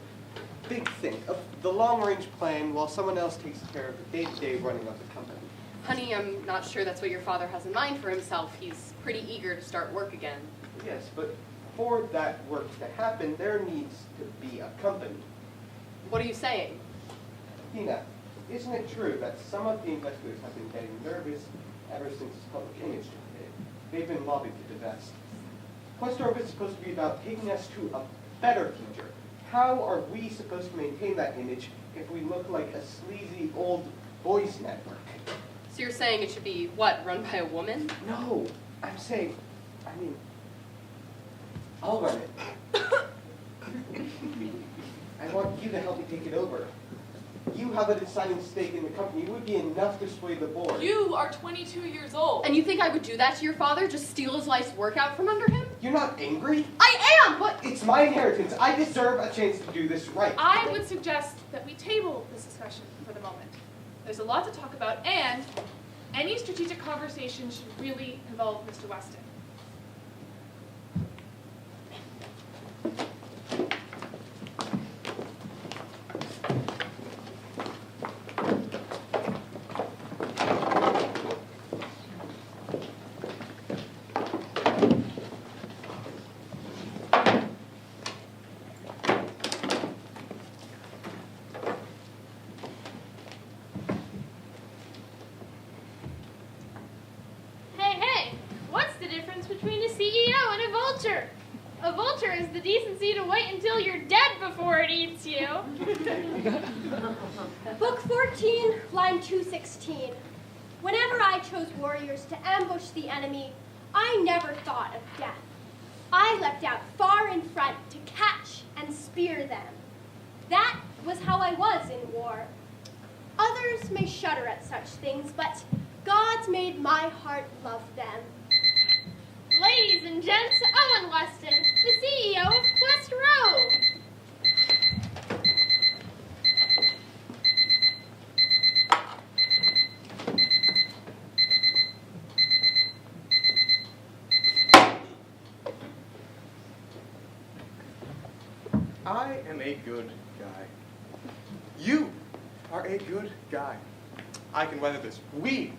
big thing, of the long-range plan, while someone else takes care of the day-to-day running of the company. Honey, I'm not sure that's what your father has in mind for himself. He's pretty eager to start work again. Yes, but for that work to happen, there needs to be a company. What are you saying? Tina, isn't it true that some of the investors have been getting nervous ever since public image hit? They've been lobbied to divest. Questro is supposed to be about taking us to a better future, how are we supposed to maintain that image if we look like a sleazy old boys network? So you're saying it should be, what, run by a woman? No, I'm saying, I'll run it. I want you to help me take it over. You have a deciding stake in the company. It would be enough to sway the board. You are 22 years old. And you think I would do that to your father? Just steal his life's work out from under him? You're not angry? I am, but... It's my inheritance. I deserve a chance to do this right. I would suggest that we table this discussion for the moment. There's a lot to talk about, and any strategic conversation should really involve Mr. Weston. Between a CEO and a vulture. A vulture has the decency to wait until you're dead before it eats you. Book 14, line 216. Whenever I chose warriors to ambush the enemy, I never thought of death. I leapt out far in front to catch and spear them. That was how I was in war. Others may shudder at such things, but God's made my heart love them. Ladies and gents, Owen Weston, the CEO of Quest Row. I am a good guy. You are a good guy. I can weather this. We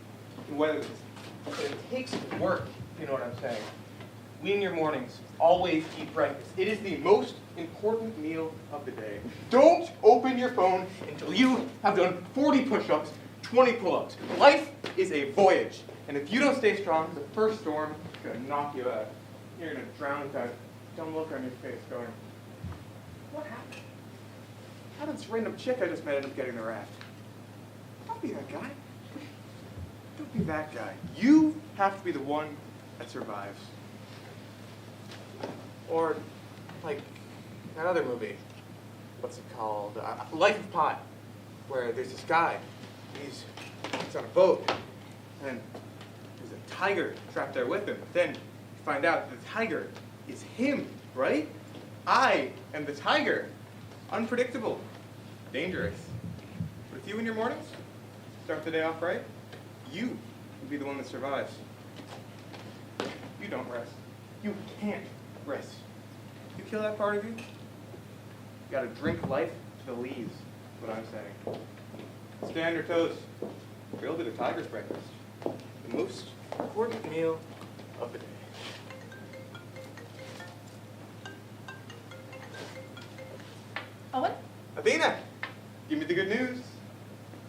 can weather this. But it takes work, if you know what I'm saying. We in your mornings always eat breakfast. It is the most important meal of the day. Don't open your phone until you have done 40 push-ups, 20 pull-ups. Life is a voyage. And if you don't stay strong, the first storm is going to knock you out. You're going to drown with that dumb look on your face going, what happened? How did this random chick I just met end up getting the raft? Don't be that guy. Don't be that guy. You have to be the one that survives. Or, like, that other movie. What's it called? Life of Pi. Where there's this guy. He's on a boat. And there's a tiger trapped there with him. But then you find out that the tiger is him, right? I am the tiger. Unpredictable. Dangerous. But if you in your mornings start the day off right, you will be the one that survives. You don't rest. You can't rest. You kill that part of you, you gotta drink life to the leaves, is what I'm saying. Stay on your toes. Or you'll be the tiger's breakfast. The most important meal of the day. Owen? Athena, give me the good news.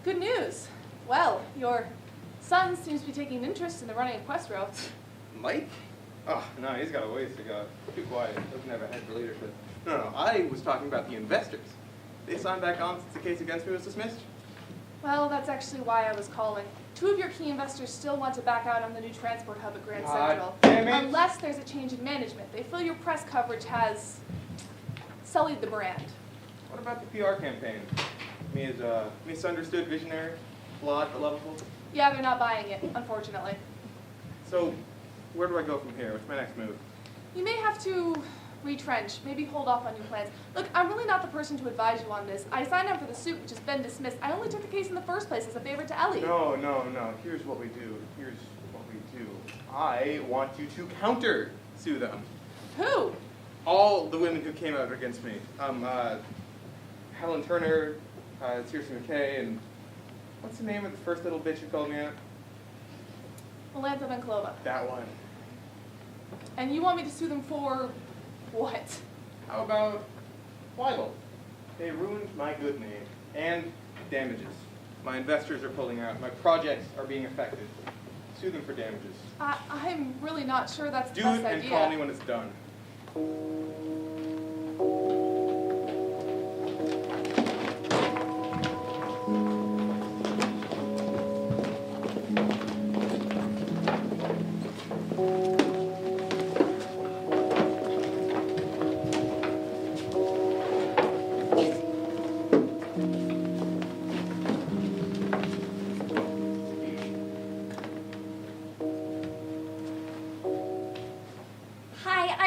Good news. Well, your son seems to be taking an interest in the running of Quest Row. Mike? Oh, no, he's got a ways to go. Too quiet. Doesn't have a head for leadership. No, I was talking about the investors. They signed back on since the case against me was dismissed. Well, that's actually why I was calling. 2 of your key investors still want to back out on the new transport hub at Grand Central. Damn it. Unless there's a change in management. They feel your press coverage has sullied the brand. What about the PR campaign? Me as a misunderstood visionary, flawed but lovable? Yeah, they're not buying it, unfortunately. So, where do I go from here? What's my next move? You may have to retrench, maybe hold off on your plans. Look, I'm really not the person to advise you on this. I signed up for the suit, which has been dismissed. I only took the case in the first place as a favor to Ellie. No. Here's what we do. I want you to counter-sue them. Who? All the women who came out against me. Helen Turner, Circe McKay, and what's the name of the first little bitch who called me out? Melantha Venclova. That one. And you want me to sue them for what? How about libel? They ruined my good name and damages. My investors are pulling out. My projects are being affected. Sue them for damages. I'm really not sure that's the Do best it and idea. call me when it's done.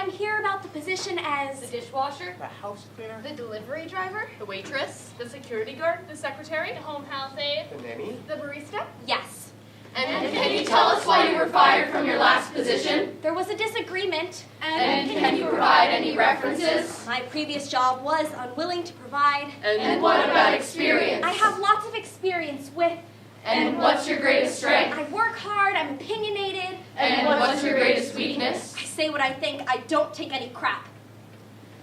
I'm here about the position as... The dishwasher, The house cleaner? The delivery driver? the waitress, the security guard, the secretary. The home health aide? The nanny? The barista? Yes. And can you tell us why you were fired from your last position? There was a disagreement, And can you provide any references? my previous job was unwilling to provide. And what about experience? I have lots of experience with... And what's your greatest strength? I work hard, I'm opinionated. And what's your greatest weakness? I say what I think, I don't take any crap.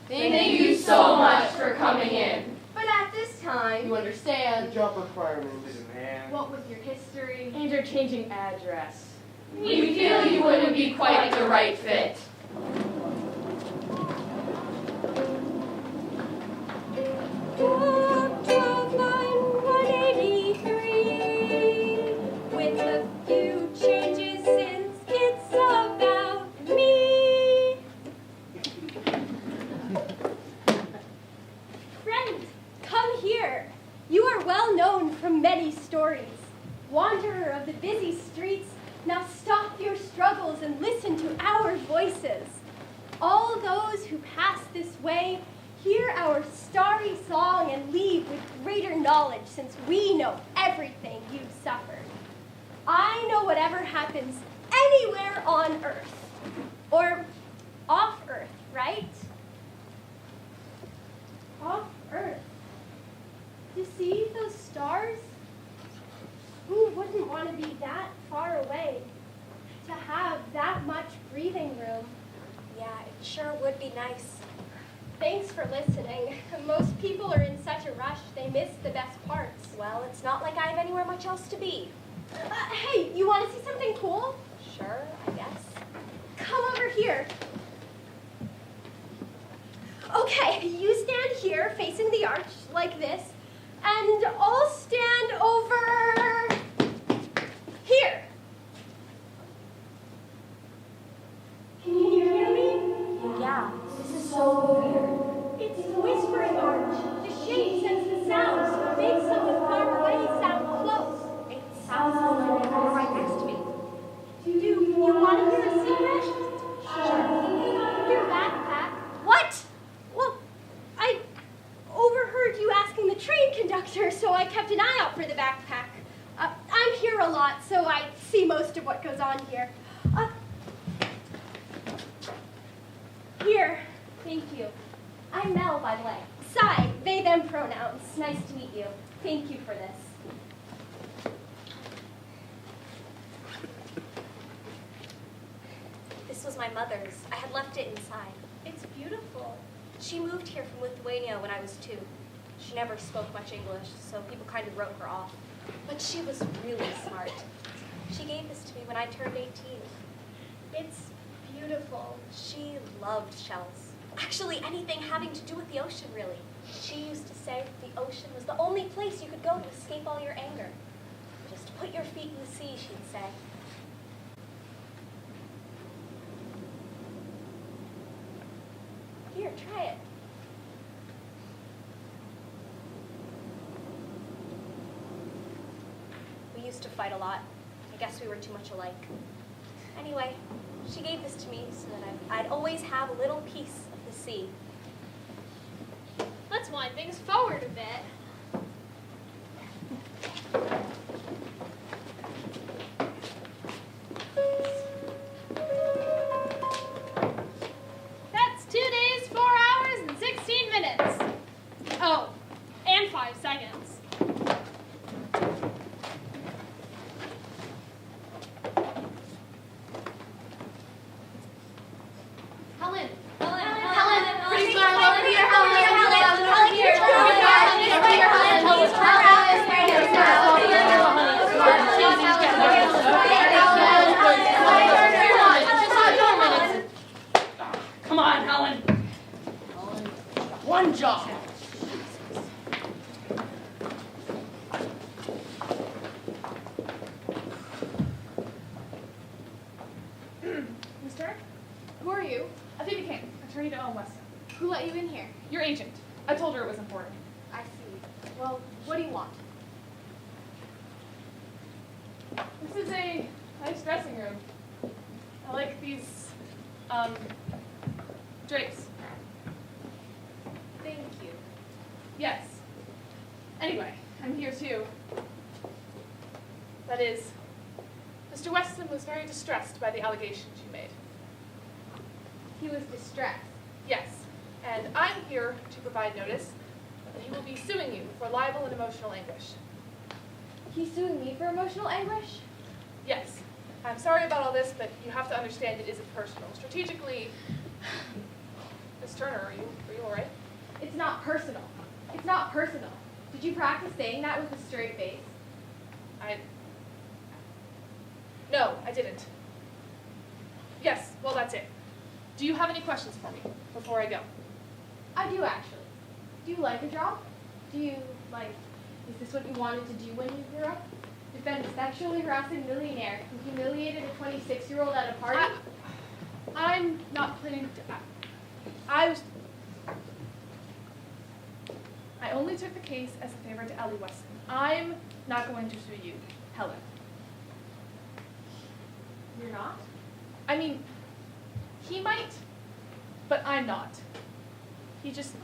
Thank you so much for coming in. But at this time, You understand? Job requirements. Man. What with your history? And your changing address. We feel you wouldn't be quite the right fit. With a few changes since it's about me. Friend, come here. You are well known from many stories. Wanderer of the busy streets, now stop your struggles and listen to our voices. All those who pass this way hear our starry song and leave with greater knowledge since we know everything you've suffered. I know whatever happens anywhere on Earth. Or off Earth, right? Off Earth. You see those stars? Who wouldn't want to be that far away? To have that much breathing room? Yeah, it sure would be nice. Thanks for listening. Most people are in such a rush, they miss the best parts. Well, it's not like I have anywhere much else to be. Hey, you want to see something cool? Sure, I guess. Come over here. Okay, you stand here facing the arch like this, and I'll stand over here. Can you hear me? Yeah. This is so weird. It's the whispering arch. The shade sends the sound, so it makes someone far away sound close. It sounds like you're right next to me. Do you want to hear a secret? Sure. Your backpack. What? Well, I overheard you asking the train conductor, so I kept an eye out for the backpack. I'm here a lot, so I see most of what goes on here. Here. Thank you. I'm Mel, by the way. Sai, they, them pronouns. Nice to meet you. Thank you for this. This was my mother's. I had left it inside. It's beautiful. She moved here from Lithuania when I was 2. She never spoke much English, so people kind of wrote her off. But she was really smart. She gave this to me when I turned 18. It's beautiful. She loved shells. Actually, anything having to do with the ocean, really. She used to say the ocean was the only place you could go to escape all your anger. Just put your feet in the sea, she'd say. Here, try it. We used to fight a lot. I guess we were too much alike. Anyway, she gave this to me so that I'd always have a little piece of the sea. Let's wind things forward a bit. That's 2 days, 4 hours, and 16 minutes. Oh, and 5 seconds. Helen. Pretty smile over here, Helen. Over here, Come on, Helen. One job. Mister? Who are you? Phoebe King, attorney to Owen Weston. Who let you in here? Your agent. I told her it was important. I see. Well, what do you want? This is a nice dressing room. I like these, Drapes. Thank you. Yes. Anyway, I'm here too. That is, Mr. Weston was very distressed by the allegations you made. He was distressed. Yes, and I'm here to provide notice that he will be suing you for libel and emotional anguish. He's suing me for emotional anguish? Yes. I'm sorry about all this, but you have to understand it isn't personal. Strategically, Miss Turner, are you all right? It's not personal. It's not personal. Did you practice saying that with a straight face? No, I didn't. Yes, well, that's it. Do you have any questions for me before I go? I do, actually. Do you like a job? Do you, is this what you wanted to do when you grew up? Defend a sexually harassing millionaire who humiliated a 26-year-old at a party? I'm not planning to... I only took the case as a favor to Ellie Weston. I'm not going to sue you, Helen. You're not? I mean, he might, but I'm not. He just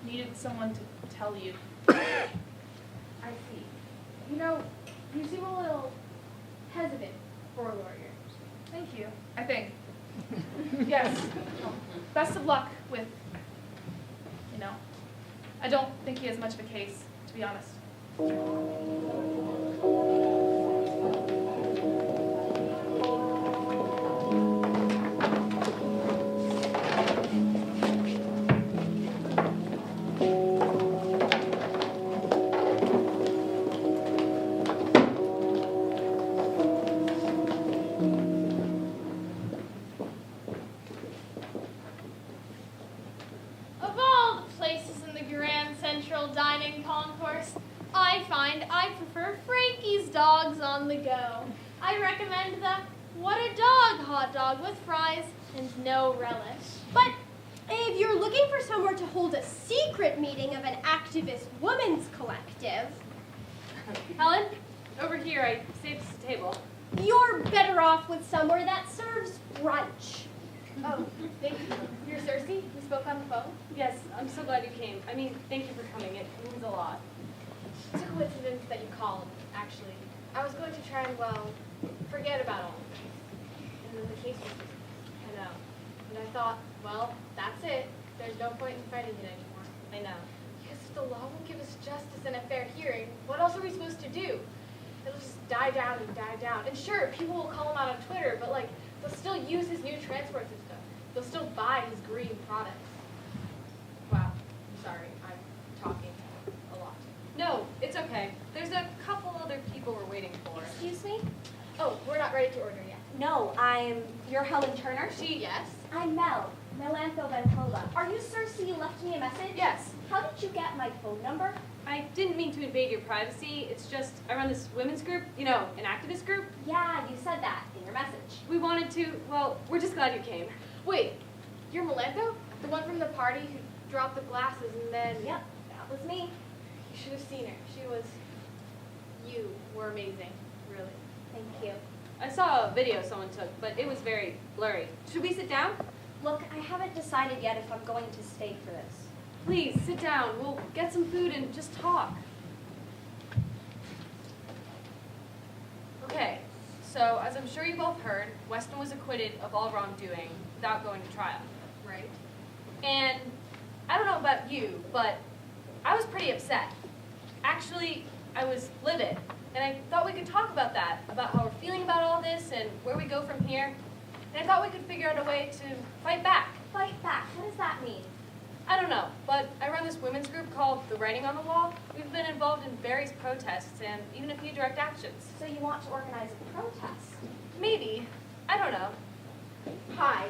needed someone to tell you. I see. You know, you seem a little hesitant for a lawyer. Thank you, I think. Yes. Best of luck with, I don't think he has much of a case, to be honest. Of all the places in the Grand Central Dining Concourse, I find I prefer Frankie's Dogs on the Go. I recommend the What a Dog hot dog with fries and no relish. But if you're looking for somewhere to hold a secret meeting of an activist women's collective, Helen, over here, I saved us a table. you're better off with somewhere that serves brunch. Oh, thank you. You're Cersei? We spoke on the phone? Yes, I'm so glad you came. I mean, thank you for coming. It means a lot. It's a coincidence that you called, actually. I was going to try and, forget about all of this. And then the case was just, I know. And I thought, well, that's it. There's no point in fighting it anymore. I know. Because if the law won't give us justice and a fair hearing, what else are we supposed to do? It'll just die down and die down. And sure, people will call him out on Twitter, but they'll still use his new transport system. They'll still buy his green products. Wow, I'm sorry, I'm talking a lot. No, it's okay. There's a couple other people we're waiting for. Excuse me? Oh, we're not ready to order yet. No, you're Helen Turner? Yes? I'm Mel, Melantho Ventola. Are you Cersei? You left me a message? Yes. How did you get my phone number? I didn't mean to invade your privacy. It's just, I run this women's group, an activist group. Yeah, you said that in your message. We wanted to, well, we're just glad you came. Wait, you're Melantho? The one from the party who dropped the glasses and then... Yep, that was me. You should have seen her. You were amazing, really. Thank you. I saw a video someone took, but it was very blurry. Should we sit down? Look, I haven't decided yet if I'm going to stay for this. Please, sit down. We'll get some food and just talk. Okay, so as I'm sure you both heard, Weston was acquitted of all wrongdoing without going to trial. Right. And I don't know about you, but I was pretty upset. Actually, I was livid. And I thought we could talk about that, about how we're feeling about all this and where we go from here. And I thought we could figure out a way to fight back. Fight back? What does that mean? I don't know, but I run this women's group called The Writing on the Wall. We've been involved in various protests and even a few direct actions. So you want to organize a protest? Maybe. I don't know. Hi.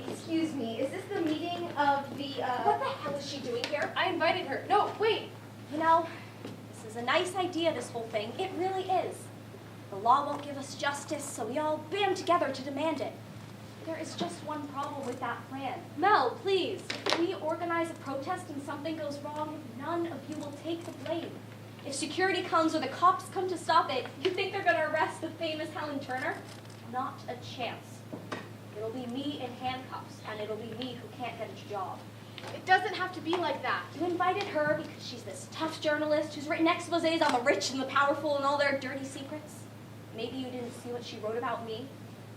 Excuse me. Is this the meeting of the, What the hell is she doing here? I invited her. No, wait. You know, this is a nice idea, this whole thing. It really is. The law won't give us justice, so we all band together to demand it. There is just one problem with that plan. Mel, please. If we organize a protest and something goes wrong, none of you will take the blame. If security comes or the cops come to stop it, you think they're going to arrest the famous Helen Turner? Not a chance. It'll be me in handcuffs, and it'll be me who can't get a job. It doesn't have to be like that. You invited her because she's this tough journalist who's written exposés on the rich and the powerful and all their dirty secrets. Maybe you didn't see what she wrote about me.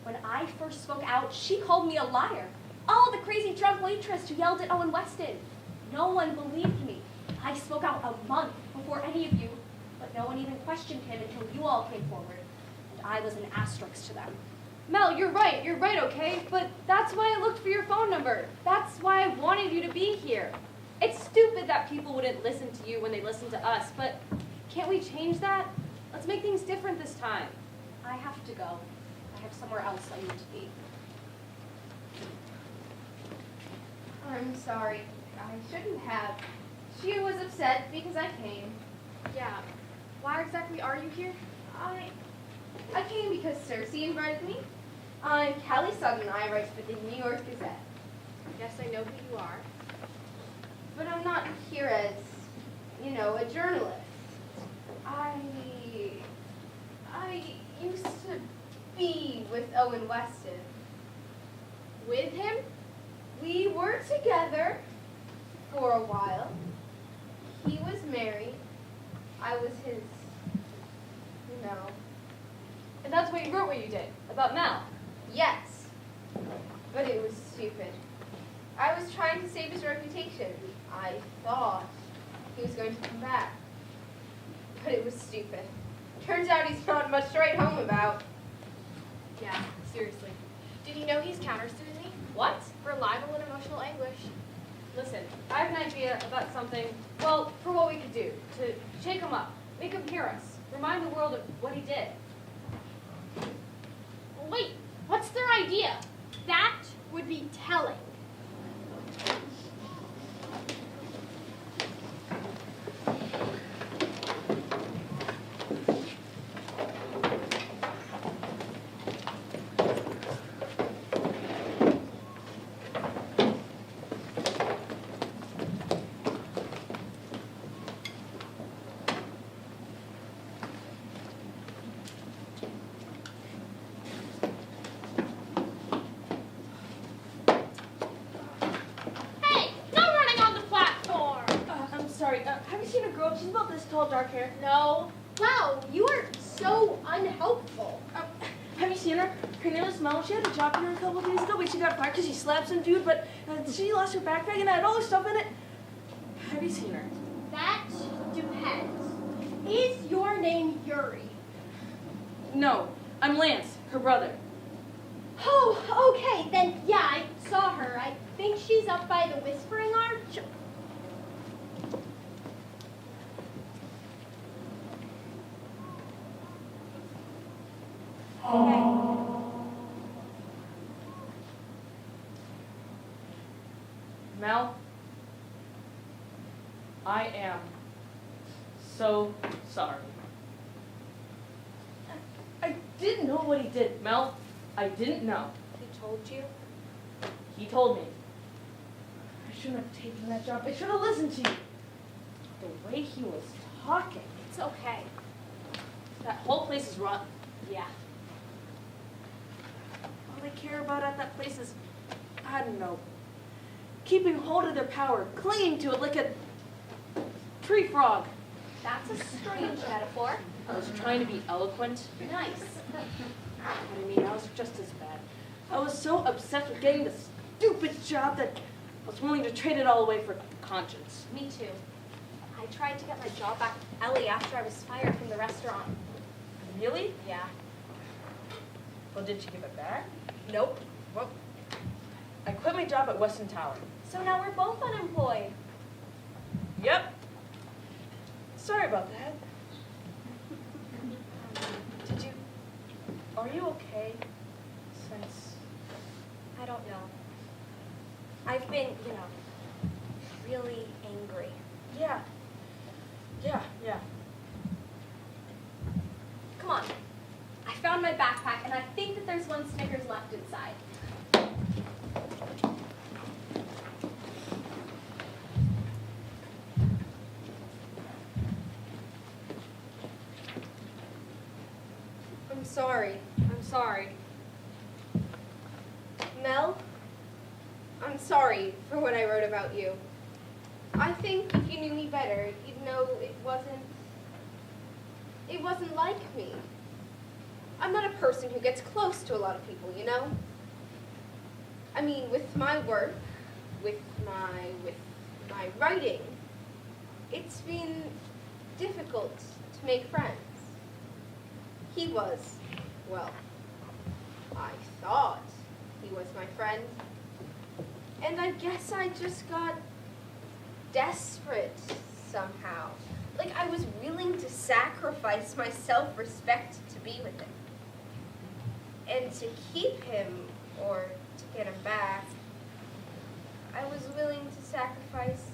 When I first spoke out, she called me a liar. Oh, the crazy drunk waitress who yelled at Owen Weston. No one believed me. I spoke out a month before any of you, but no one even questioned him until you all came forward. And I was an asterisk to them. Mel, you're right, okay? But that's why I looked for your phone number. That's why I wanted you to be here. It's stupid that people wouldn't listen to you when they listen to us, but can't we change that? Let's make things different this time. I have to go. I have somewhere else I need to be. I'm sorry. I shouldn't have. She was upset because I came. Yeah. Why exactly are you here? I came because Cersei invited me. I'm Callie Sutton. I write for the New York Gazette. Guess I know who you are. But I'm not here as, a journalist. I used to be with Owen Weston. With him? We were together for a while. He was married. I was his, And that's why you wrote what you did, about Mel. Yes. But it was stupid. I was trying to save his reputation. I thought he was going to come back. But it was stupid. Turns out he's not much to write home about. Yeah, seriously. Did you know he's countersuing me? What? For libel and emotional anguish. Listen, I have an idea about something, for what we could do, to shake him up, make him hear us, remind the world of what he did. Wait, what's their idea? That would be telling. Have you seen a girl? She's about this tall, dark hair. No. Wow, you are so unhelpful. Have you seen her? Her name is Mel. She had a job here a couple days ago, but she got fired because she slapped some dude, but she lost her backpack and it had all this stuff in it. Have you seen her? That depends. Is your name Yuri? No, I'm Lance, her brother. Oh, okay, then yeah, I saw her. I think she's up by the Whispering Arch. Mel, I am so sorry. I didn't know what he did, Mel. I didn't know. He told you? He told me. I shouldn't have taken that job. I should have listened to you. The way he was talking. It's okay. That whole place is rotten. Yeah. All they care about at that place is, I don't know, keeping hold of their power, clinging to it like a tree frog. That's a strange metaphor. I was trying to be eloquent. Nice. I mean, I was just as bad. I was so obsessed with getting this stupid job that I was willing to trade it all away for conscience. Me too. I tried to get my job back with Ellie after I was fired from the restaurant. Really? Yeah. Well, did you give it back? Nope. Well, I quit my job at Weston Tower. So now we're both unemployed. Yep. Sorry about that. Are you okay? Since... I don't know. I've been, really angry. Yeah. Come on. I found my backpack, and I think that there's one Snickers left inside. I'm sorry. I'm sorry. sorry for what I wrote about you. I think if you knew me better, you'd know it wasn't like me. I'm not a person who gets close to a lot of people, you know? I mean, with my work, with my writing, it's been difficult to make friends. He was, well, I thought he was my friend. And I guess I just got desperate somehow. Like I was willing to sacrifice my self-respect to be with him. And to keep him, or to get him back, I was willing to sacrifice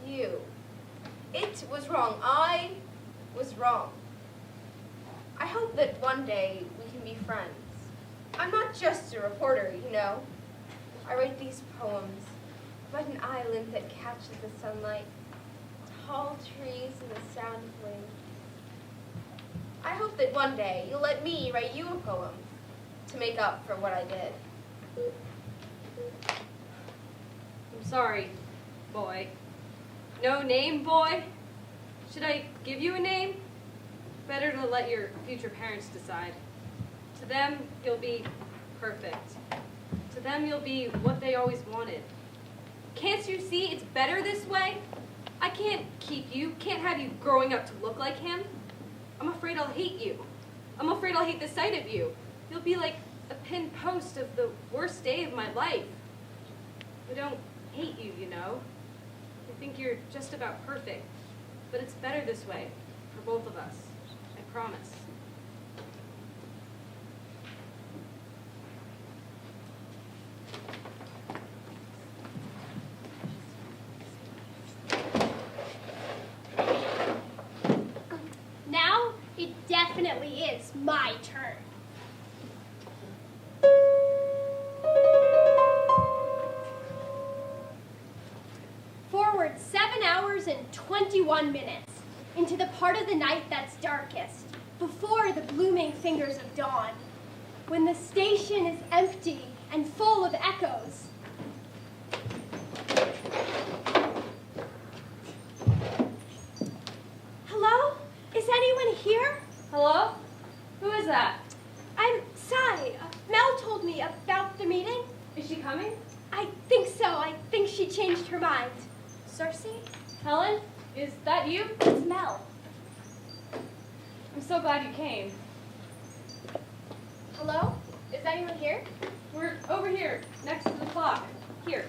you. It was wrong. I was wrong. I hope that one day we can be friends. I'm not just a reporter, you know. I write these poems about an island that catches the sunlight, tall trees and the sound of wind. I hope that one day you'll let me write you a poem to make up for what I did. I'm sorry, boy. No name, boy? Should I give you a name? Better to let your future parents decide. To them, you'll be perfect. To them, you'll be what they always wanted. Can't you see it's better this way? I can't keep you, can't have you growing up to look like him. I'm afraid I'll hate you. I'm afraid I'll hate the sight of you. You'll be like a pinned post of the worst day of my life. I don't hate you, you know. I think you're just about perfect. But it's better this way, for both of us. I promise. Now, it definitely is my turn. Forward 7 hours and 21 minutes into the part of the night that's darkest, before the blooming fingers of dawn, when the station is empty and full of echoes. Hello? Is anyone here? Hello? Who is that? I'm Sai. Mel told me about the meeting. Is she coming? I think so. I think she changed her mind. Cersei? Helen? Is that you? It's Mel. I'm so glad you came. Hello? Is anyone here? We're over here, next to the clock. Here,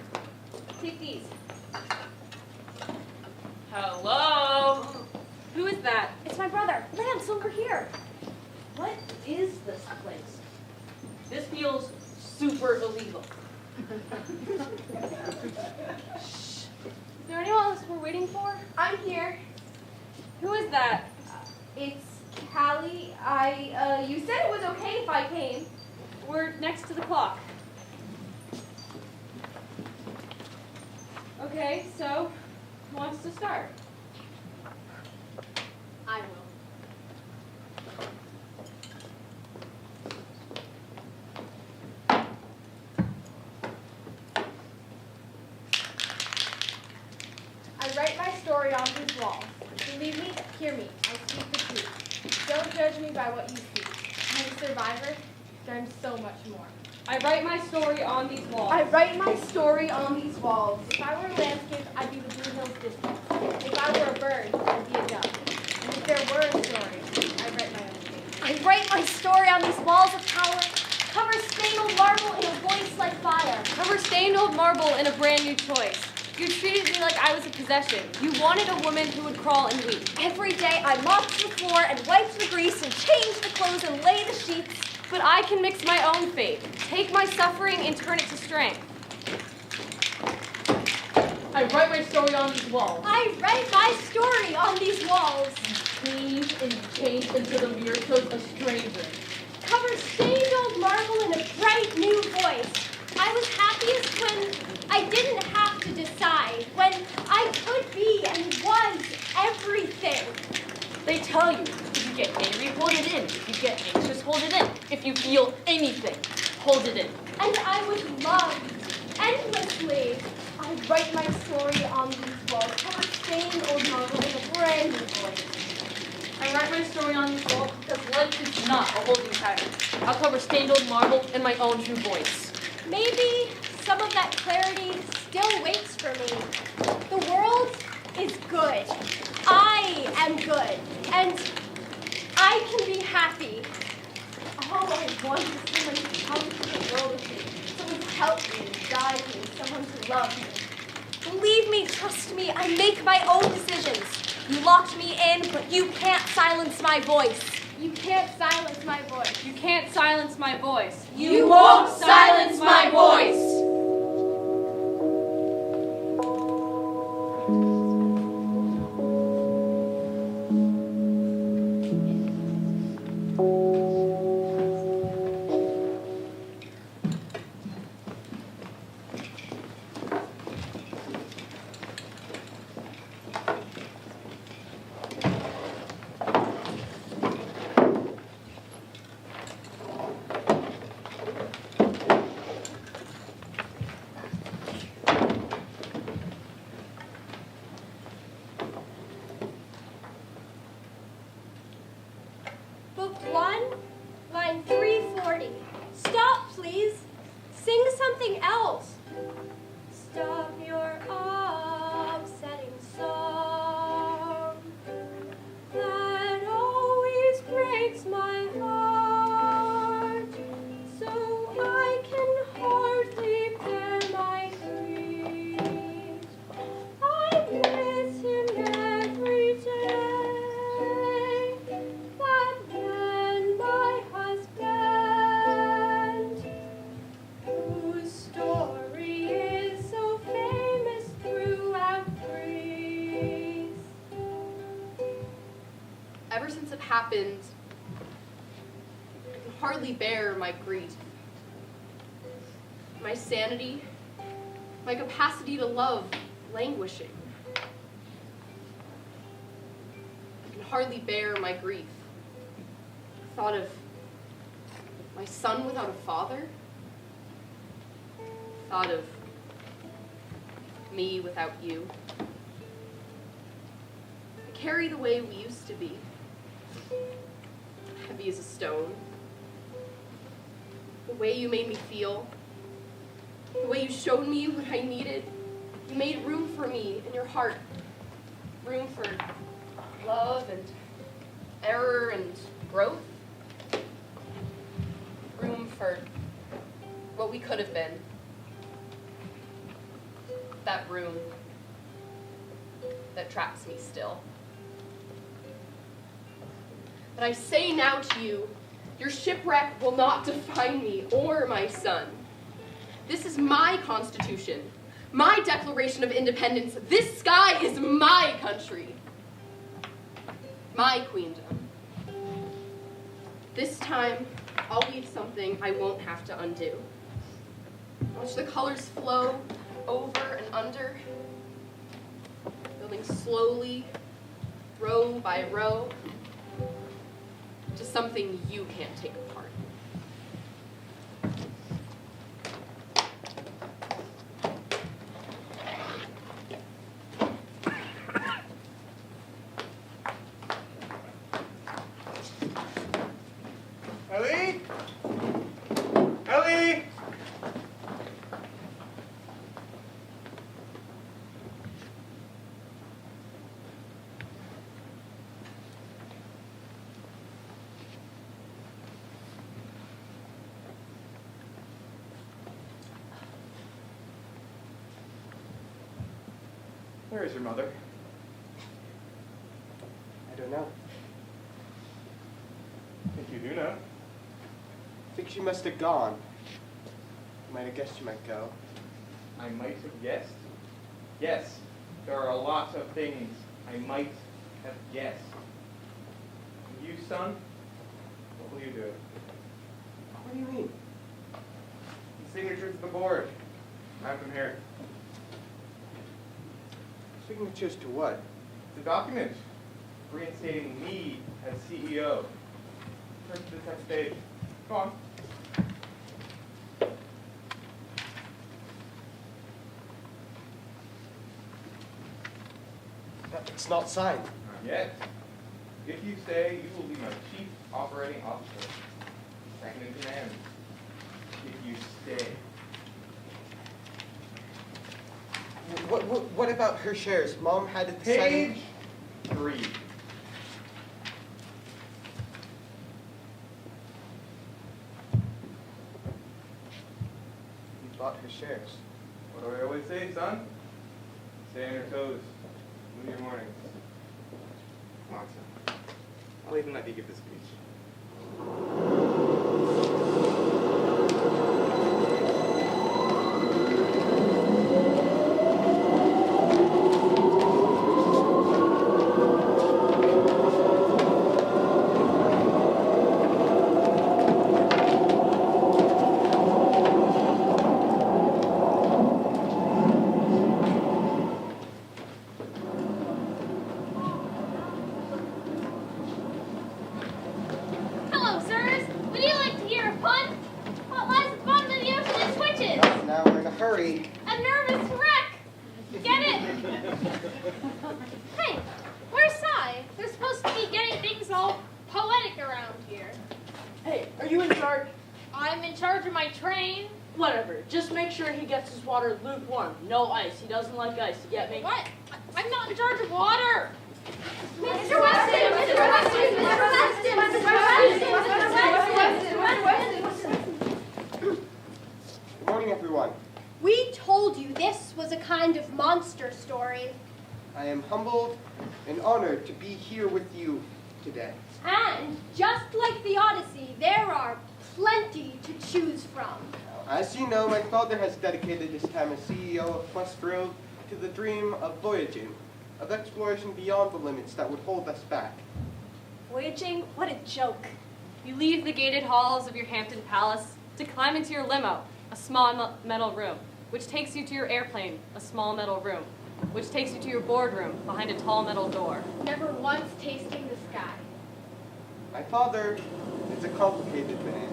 take these. Hello? Who is that? It's my brother. Lance, over here. What is this place? This feels super illegal. Is there anyone else we're waiting for? I'm here. Who is that? It's Callie. You said it was okay if I came. We're next to the clock. Okay, so who wants to start? I will. I write my story on these walls. Believe me, hear me, I speak the truth. Don't judge me by what you see. I'm a survivor, learn so much more. I write my story on these walls. I write my story on these walls. If I were a landscape, I'd be the Blue Hills distance. If I were a bird, I'd be a dove. And if there were a story, I'd write my own fate. I write my story on these walls of power. Cover stained old marble in a voice like fire. Cover stained old marble in a brand new choice. You treated me like I was a possession. You wanted a woman who would crawl and weep. Every day I mopped the floor and wiped the grease and changed the clothes and lay the sheets. But I can mix my own fate. Take my suffering and turn it to strength. I write my story on these walls. I write my story on these walls. Change and change until the mirror shows a stranger. Cover stained old marble in a bright new voice. I was happiest when I didn't have to decide, when I could be and was everything. They tell you, if you get angry, hold it in. If you get anxious, hold it in. If you feel anything, hold it in. And I was loved. endlessly. I write my story on these walls, cover stained old marble with a brand new voice. I write my story on these walls because life is not a holding pattern. I'll cover stained old marble in my own true voice. Maybe some of that clarity still waits for me. The world is good. I am good. And I can be happy. All I want is someone to come to the world with me. Someone to help me, guide me, someone to love me. Believe me, trust me, I make my own decisions. You locked me in, but you can't silence my voice. You can't silence my voice. You can't silence my voice. You won't silence my voice. Book 1, line 340. Stop, please. Sing something else. Stop your upsetting song. That always breaks my heart. So I can hardly bear my grief. I miss him every day. That man, my husband, whose story is so famous throughout Greece. Ever since it happened, I can hardly bear my grief. My sanity, my capacity to love, languishing. I can hardly bear my grief. Thought of my son without a father. Thought of me without you. I carry the way we used to be. Heavy as a stone. The way you made me feel. The way you showed me what I needed. You made room for me in your heart. Room for love and error and growth. Room for what we could have been. That room that traps me still. But I say now to you, your shipwreck will not define me or my son. This is my Constitution, my Declaration of Independence. This sky is my country, my queendom. This time, I'll leave something I won't have to undo. Watch the colors flow over and under, building slowly, row by row, to something you can't take apart. Ellie? Ellie? Where is your mother? I don't know. I think you do know. I think she must have gone. I might have guessed she might go. I might have guessed. Yes, there are a lot of things I might have guessed. And you, son, what will you do? What do you mean? The signatures of the board. I have them here. Signatures to what? The document reinstating me as CEO. Turn to the text page. Go on. But it's not signed. Not yet. If you stay, you will be my chief operating officer. Second in command. If you stay. What about her shares? Mom had it Page 3. You bought her shares. What do I always say, son? Stay on your toes. Move your mornings. Come on, son. I'll even let you give the speech. Hello, sirs. Would you like to hear a pun? What lies at the bottom of the ocean is switches. Now we're in a hurry. A nervous wreck. Get it? Hey, where's Cy? They're supposed to be getting things all poetic around here. Hey, are you in charge? I'm in charge of my train. Whatever. Just make sure he gets his water lukewarm. No ice. He doesn't like ice. You get me? What? I'm not in charge of water. Mr. Weston! Mr. Weston! Mr. Weston! Good morning, everyone. We told you this was a kind of monster story. I am humbled and honored to be here with you today. And just like the Odyssey, there are plenty to choose from. As you know, my father has dedicated his time as CEO of Quest Grove to the dream of voyaging, of exploration beyond the limits that would hold us back. Voyaging? What a joke. You leave the gated halls of your Hampton palace to climb into your limo, a small metal room, which takes you to your airplane, a small metal room, which takes you to your boardroom behind a tall metal door. Never once tasting the sky. My father is a complicated man.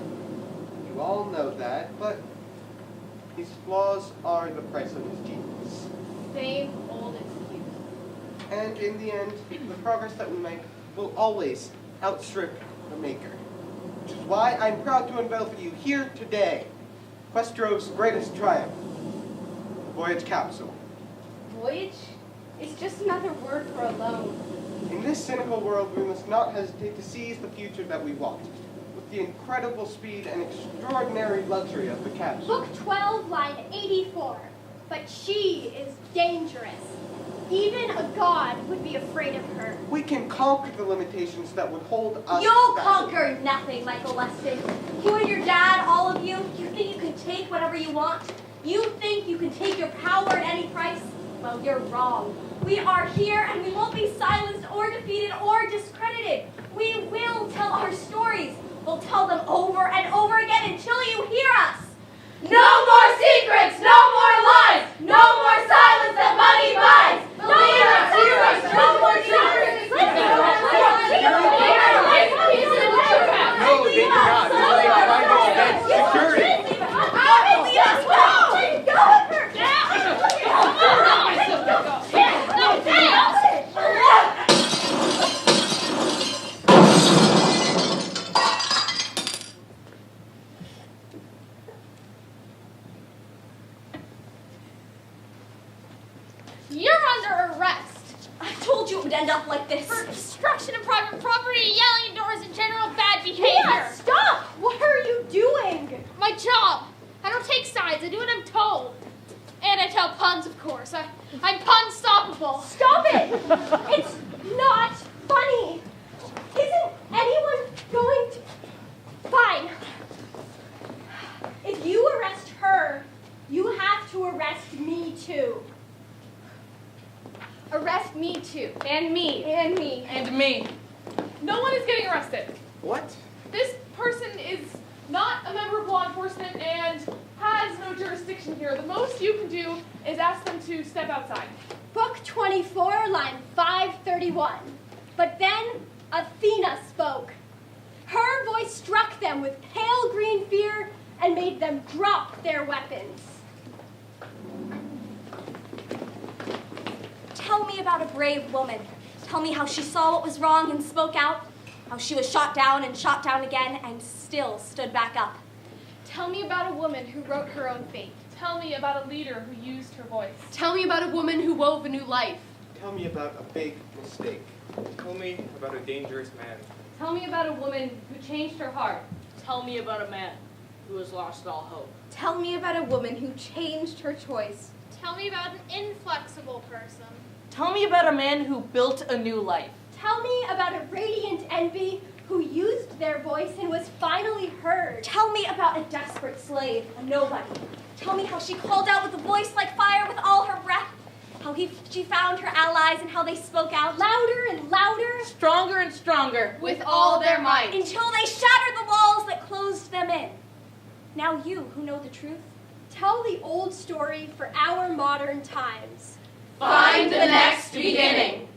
You all know that, but his flaws are the price of his genius. Same old excuse. And in the end, the progress that we make will always outstrip the maker. Which is why I'm proud to unveil for you here today Quest Grove's greatest triumph, the Voyage Capsule. Voyage is just another word for alone. In this cynical world, we must not hesitate to seize the future that we want, with the incredible speed and extraordinary luxury of the capsule. Book 12, line 84. But she is dangerous. Even a god would be afraid of her. We can conquer the limitations that would hold us You'll back. conquer nothing, Michael Weston. You and your dad, all of you, you think you can take whatever you want? You think you can take your power at any price? Well, you're wrong. We are here and we won't be silenced or defeated or discredited. We will tell our stories. We'll tell them over and over again until you hear us. No more secrets, no more lies, no more silence that money buys. Believe us, hear us, no more secrets. No, they do not. They find us dead security. You're under arrest. I told you it would end up like this. For destruction of private property, yelling indoors, and general bad behavior. Mia, stop! What are you doing? My job. I don't take sides. I do what I'm told. And I tell puns, of course. I'm pun-stoppable. Stop it! It's not funny. Isn't anyone going to... Fine. If you arrest her, you have to arrest me too. Arrest me too. And me. And me. And me. No one is getting arrested. What? This person is not a member of law enforcement and has no jurisdiction here. The most you can do is ask them to step outside. Book 24, line 531. But then Athena spoke. Her voice struck them with pale green fear and made them drop their weapons. Tell me about a brave woman. Tell me how she saw what was wrong and spoke out, how she was shot down again and still stood back up. Tell me about a woman who wrote her own fate. Tell me about a leader who used her voice. Tell me about a woman who wove a new life. Tell me about a big mistake. Tell me about a dangerous man. Tell me about a woman who changed her heart. Tell me about a man who has lost all hope. Tell me about a woman who changed her choice. Tell me about an inflexible person. Tell me about a man who built a new life. Tell me about a radiant envy who used their voice and was finally heard. Tell me about a desperate slave, a nobody. Tell me how she called out with a voice like fire with all her breath. How she found her allies and how they spoke out Louder and louder. Stronger and stronger. With all their might. until they shattered the walls that closed them in. Now you, who know the truth, Tell the old story for our modern times. Find the next beginning.